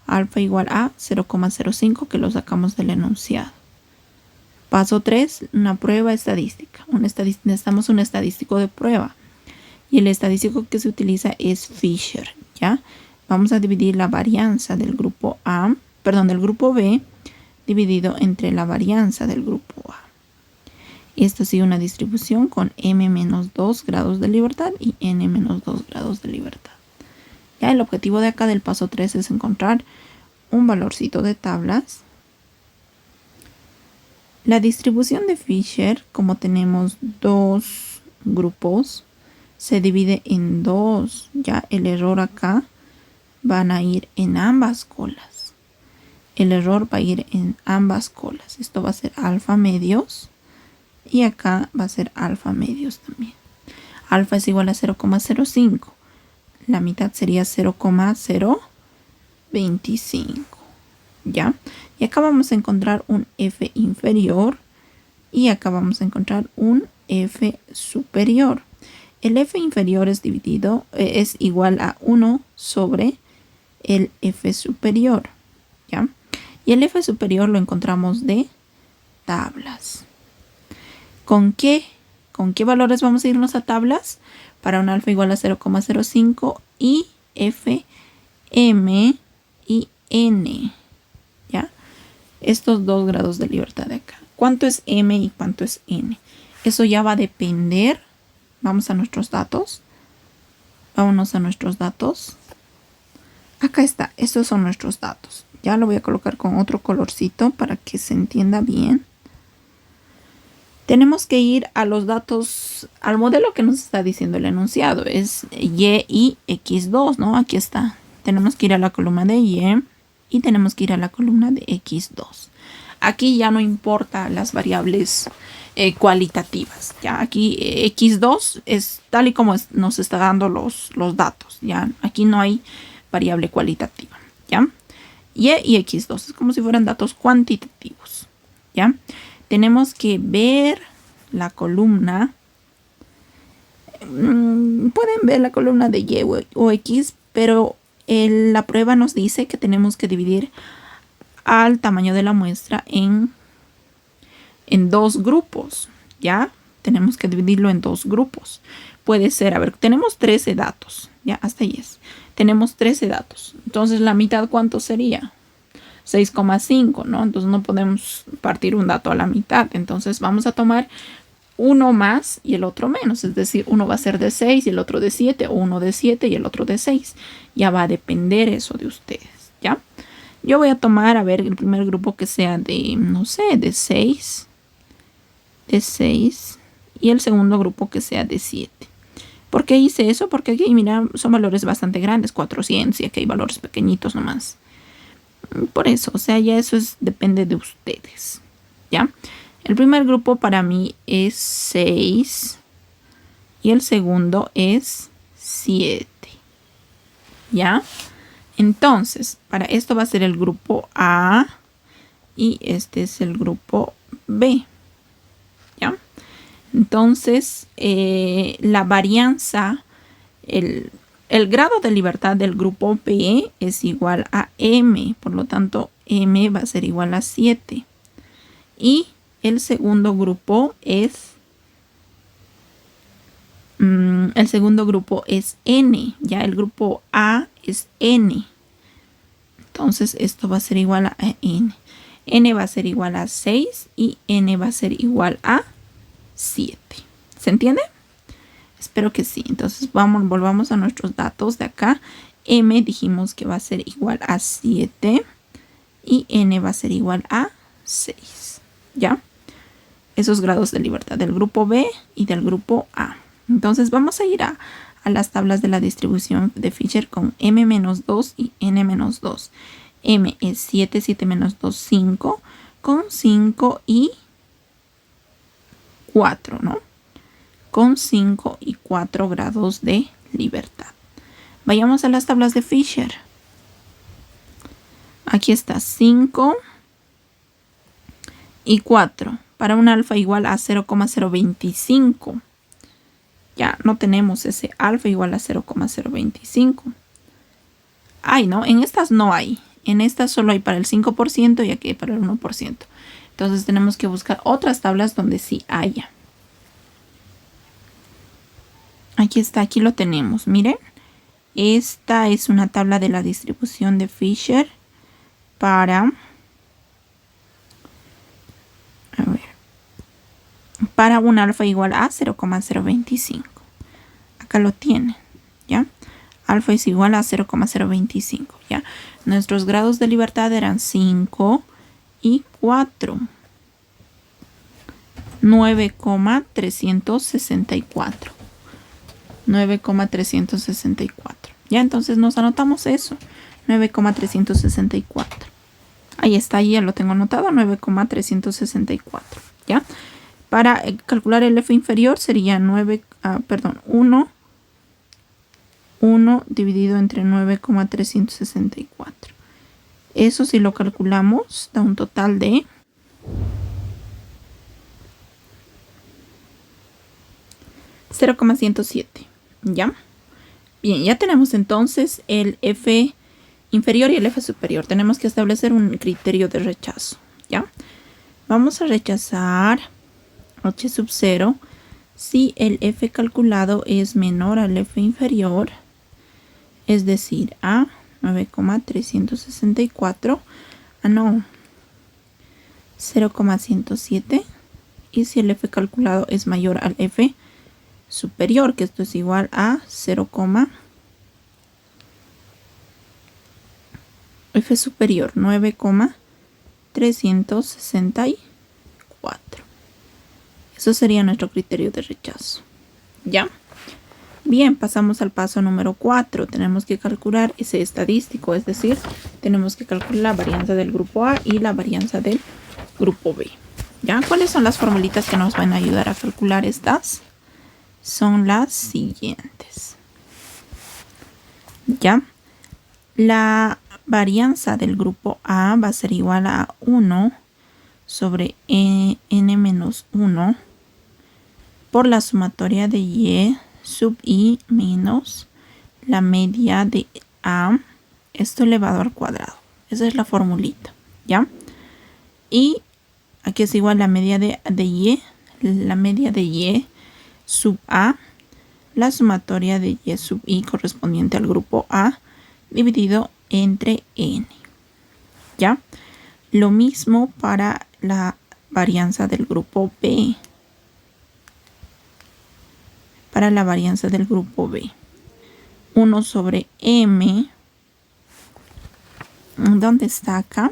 Alfa igual a 0,05, que lo sacamos del enunciado. Paso 3, una prueba estadística. Necesitamos un estadístico de prueba. Y el estadístico que se utiliza es Fisher, ¿ya? Vamos a dividir la varianza del grupo del grupo B dividido entre la varianza del grupo A. Esto sigue una distribución con m-2 grados de libertad y n-2 grados de libertad. Ya el objetivo de acá del paso 3 es encontrar un valorcito de tablas. La distribución de Fisher, como tenemos dos grupos, se divide en dos. Ya el error acá van a ir en ambas colas. El error va a ir en ambas colas. Esto va a ser alfa medios. Y acá va a ser alfa medios también. Alfa es igual a 0,05. La mitad sería 0,025. ¿Ya? Y acá vamos a encontrar un F inferior. Y acá vamos a encontrar un F superior. El F inferior es igual a 1 sobre el F superior. ¿Ya? Y el F superior lo encontramos de tablas. ¿Con qué valores vamos a irnos a tablas? Para un alfa igual a 0,05 y F, M y N. ¿Ya? Estos dos grados de libertad de acá. ¿Cuánto es M y cuánto es N? Eso ya va a depender. Vamos a nuestros datos. Vámonos a nuestros datos. Acá está. Estos son nuestros datos. Ya lo voy a colocar con otro colorcito para que se entienda bien. Tenemos que ir a los datos, al modelo que nos está diciendo el enunciado. Es Y y X2, ¿no? Aquí está. Tenemos que ir a la columna de Y y tenemos que ir a la columna de X2. Aquí ya no importa las variables cualitativas. Ya aquí X2 es tal y como nos está dando los datos. Ya aquí no hay variable cualitativa. Ya Y y X2 es como si fueran datos cuantitativos. Ya tenemos que ver la columna. Pueden ver la columna de Y o X, pero la prueba nos dice que tenemos que dividir al tamaño de la muestra en dos grupos. ¿Ya? Tenemos que dividirlo en dos grupos. Puede ser, a ver, tenemos 13 datos. Ya, hasta ahí es. Tenemos 13 datos. Entonces, ¿la mitad cuánto sería? 6,5, ¿no? Entonces no podemos partir un dato a la mitad. Entonces vamos a tomar uno más y el otro menos. Es decir, uno va a ser de 6 y el otro de 7, o uno de 7 y el otro de 6. Ya va a depender eso de ustedes, ¿ya? Yo voy a tomar, a ver, el primer grupo que sea de, no sé, de 6. De 6. Y el segundo grupo que sea de 7. ¿Por qué hice eso? Porque aquí, mira, son valores bastante grandes, 400, y aquí hay valores pequeñitos nomás. Por eso, o sea, ya eso depende de ustedes, ¿ya? El primer grupo para mí es 6 y el segundo es 7, ¿ya? Entonces, para esto va a ser el grupo A y este es el grupo B, ¿ya? Entonces, la varianza, el grado de libertad del grupo B es igual a M, por lo tanto, M va a ser igual a 7. Y el segundo grupo es N, ya el grupo A es N. Entonces, esto va a ser igual a N. N va a ser igual a 6 y N va a ser igual a 7. ¿Se entiende? Espero que sí. Entonces volvamos a nuestros datos de acá. M dijimos que va a ser igual a 7 y N va a ser igual a 6. ¿Ya? Esos grados de libertad del grupo B y del grupo A. Entonces vamos a ir a las tablas de la distribución de Fisher con M-2 y N-2. M es 7, 7 menos 2, 5, con 5 y 4, ¿no? Con 5 y 4 grados de libertad. Vayamos a las tablas de Fisher. Aquí está 5 y 4 para un alfa igual a 0,025. Ya no tenemos ese alfa igual a 0,025. Ay, no, en estas no hay. En estas solo hay para el 5% y aquí hay para el 1%. Entonces tenemos que buscar otras tablas donde sí haya. Aquí está, aquí lo tenemos. Miren, esta es una tabla de la distribución de Fisher para un alfa igual a 0,025. Acá lo tienen, ¿ya? Alfa es igual a 0,025, ¿ya? Nuestros grados de libertad eran 5 y 4. 9,364. 9,364. Ya, entonces nos anotamos eso. 9,364. Ahí está, ahí ya lo tengo anotado. 9,364. ¿Ya? Para calcular el F inferior sería 1 dividido entre 9,364. Eso si lo calculamos da un total de 0,107. ¿Ya? Bien, ya tenemos entonces el F inferior y el F superior. Tenemos que establecer un criterio de rechazo. ¿Ya? Vamos a rechazar H sub 0 si el F calculado es menor al F inferior, es decir, a 9,364, no, 0,107, y si el F calculado es mayor al F superior, que esto es igual a 0, F superior 9,364. Eso sería nuestro criterio de rechazo. ¿Ya? Bien, pasamos al paso número 4. Tenemos que calcular ese estadístico, es decir, tenemos que calcular la varianza del grupo A y la varianza del grupo B. ¿Ya? ¿Cuáles son las formulitas que nos van a ayudar a calcular estas? Son las siguientes. ¿Ya? La varianza del grupo A va a ser igual a 1 sobre n-1 por la sumatoria de y sub i menos la media de A, esto elevado al cuadrado. Esa es la formulita, ¿ya? Y aquí es igual la media de y, la media de y sub A, la sumatoria de y sub i correspondiente al grupo A, dividido entre n. ¿Ya? Lo mismo para la varianza del grupo B. Para la varianza del grupo B. 1 sobre M. ¿Dónde está acá?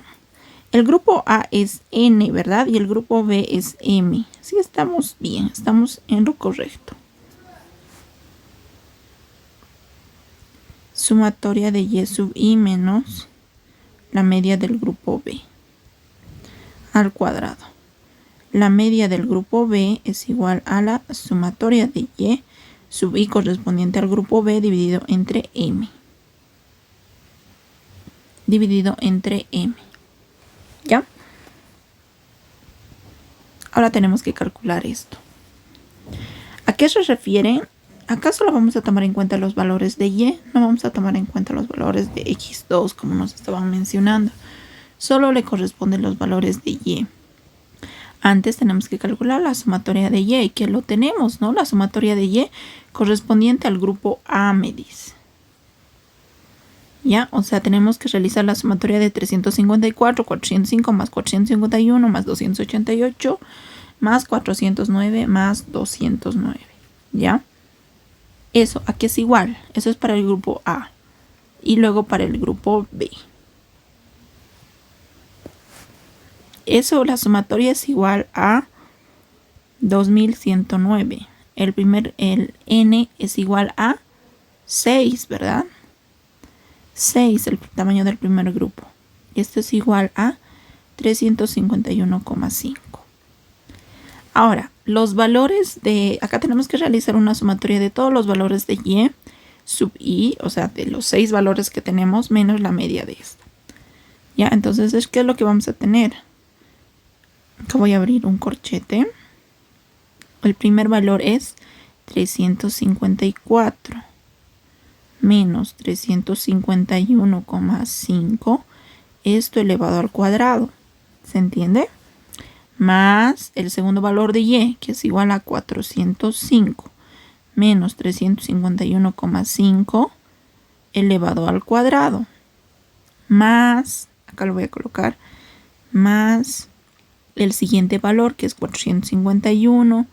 El grupo A es N, ¿verdad? Y el grupo B es M. Sí, estamos bien, estamos en lo correcto. Sumatoria de Y sub I menos la media del grupo B al cuadrado. La media del grupo B es igual a la sumatoria de Y sub I correspondiente al grupo B dividido entre M. Dividido entre M. ¿Ya? Ahora tenemos que calcular esto. ¿A qué se refiere? Acá solo vamos a tomar en cuenta los valores de Y. No vamos a tomar en cuenta los valores de X2 como nos estaban mencionando. Solo le corresponden los valores de Y. Antes tenemos que calcular la sumatoria de Y, que lo tenemos, ¿no? La sumatoria de Y correspondiente al grupo A, me dice. ¿Ya? O sea, tenemos que realizar la sumatoria de 354, 405 más 451 más 288 más 409 más 209. ¿Ya? Eso, ¿a qué es igual? Eso es para el grupo A. Y luego para el grupo B. Eso, la sumatoria es igual a 2109. El N es igual a 6, ¿verdad? 6, el tamaño del primer grupo. Y esto es igual a 351,5. Ahora, los valores de... Acá tenemos que realizar una sumatoria de todos los valores de Y sub I, o sea, de los 6 valores que tenemos menos la media de esta. Ya, entonces, ¿qué es lo que vamos a tener? Acá voy a abrir un corchete. El primer valor es 354 menos 351,5. Esto elevado al cuadrado. ¿Se entiende? Más el segundo valor de Y, que es igual a 405 menos 351,5 elevado al cuadrado. Más, acá lo voy a colocar, más el siguiente valor, que es 451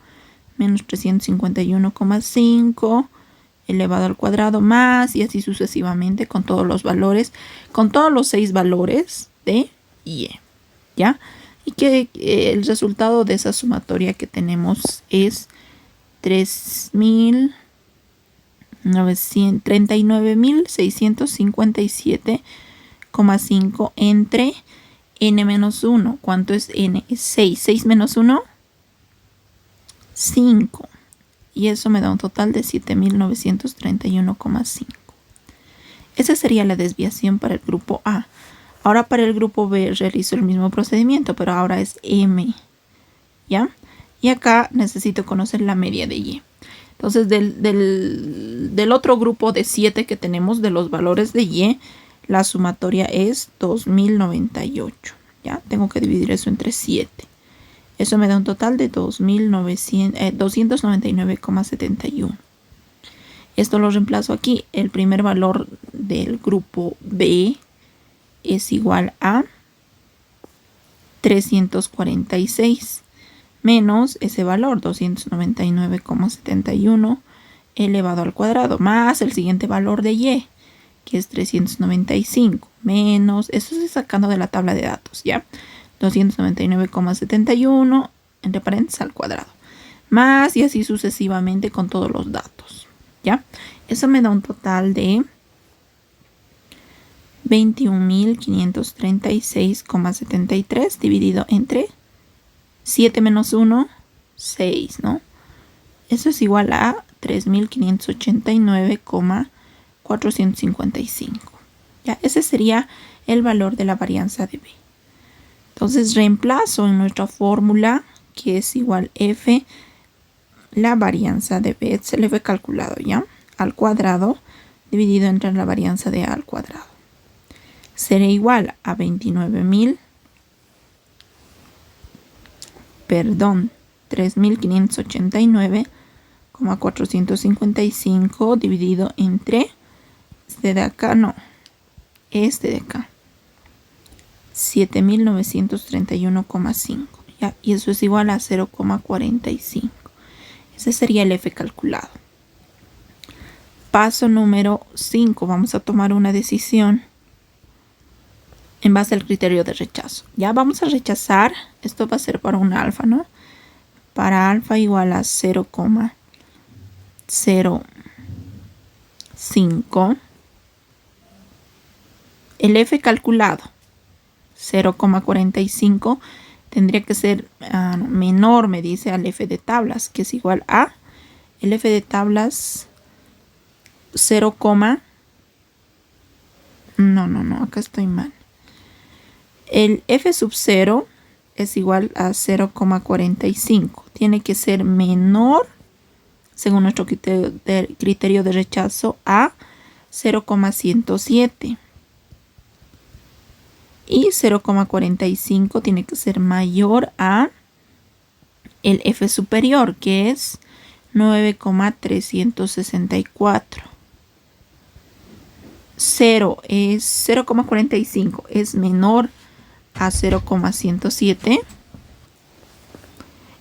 menos 351,5 elevado al cuadrado, más, y así sucesivamente con todos los valores, con todos los 6 valores de Y. ¿Ya? Y que el resultado de esa sumatoria que tenemos es 39.657,5 entre n menos 1. ¿Cuánto es n? Es 6. 6 menos 1, 5. Y eso me da un total de 7.931,5. Esa sería la desviación para el grupo A. Ahora para el grupo B realizo el mismo procedimiento, pero ahora es M. ¿Ya? Y acá necesito conocer la media de Y. Entonces del otro grupo de 7 que tenemos de los valores de Y, la sumatoria es 2098. ¿Ya? Tengo que dividir eso entre 7. Eso me da un total de 299,71. Esto lo reemplazo aquí. El primer valor del grupo B es igual a 346 menos ese valor, 299,71 elevado al cuadrado, más el siguiente valor de Y, que es 395, menos, eso estoy sacando de la tabla de datos, ¿ya? 299,71 entre paréntesis al cuadrado, más, y así sucesivamente con todos los datos, ¿ya? Eso me da un total de 21.536,73 dividido entre 7 menos 1, 6, ¿no? Eso es igual a 3.589,455. Ya, ese sería el valor de la varianza de B. Entonces reemplazo en nuestra fórmula, que es igual F, la varianza de B, se le fue calculado ya, al cuadrado, dividido entre la varianza de A al cuadrado. Será igual a 3.589,455 dividido entre este de acá, no, este de acá. 7.931,5. ¿Ya? Y eso es igual a 0,45. Ese sería el F calculado. Paso número 5. Vamos a tomar una decisión en base al criterio de rechazo. Ya vamos a rechazar. Esto va a ser para un alfa, ¿no? Para alfa igual a 0,05. El F calculado, 0,45, tendría que ser menor, me dice, al F de tablas, que es igual a el F de tablas 0, no, acá estoy mal. El F sub 0 es igual a 0,45. Tiene que ser menor, según nuestro criterio de rechazo, a 0,107. Y 0,45 tiene que ser mayor a el F superior, que es 9,364. 0,45 es menor a 0,107.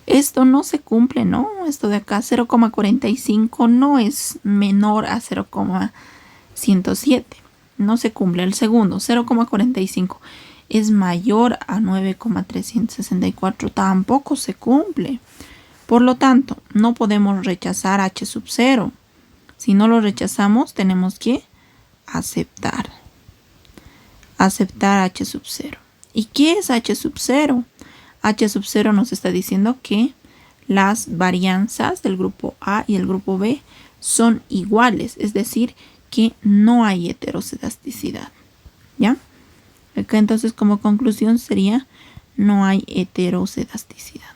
Esto no se cumple, ¿no? Esto de acá, 0,45 no es menor a 0,107. No se cumple. El segundo, 0,45 es mayor a 9,364. Tampoco se cumple. Por lo tanto, no podemos rechazar H sub 0. Si no lo rechazamos, tenemos que aceptar. Aceptar H sub 0. ¿Y qué es H sub 0? H sub 0 nos está diciendo que las varianzas del grupo A y el grupo B son iguales. Es decir, que no hay heterocedasticidad. ¿Ya? Acá entonces como conclusión sería no hay heterocedasticidad.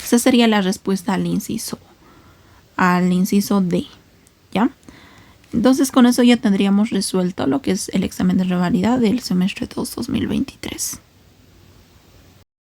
Esa sería la respuesta al inciso D. ¿Ya? Entonces con eso ya tendríamos resuelto lo que es el examen de revalida del semestre 2 2023.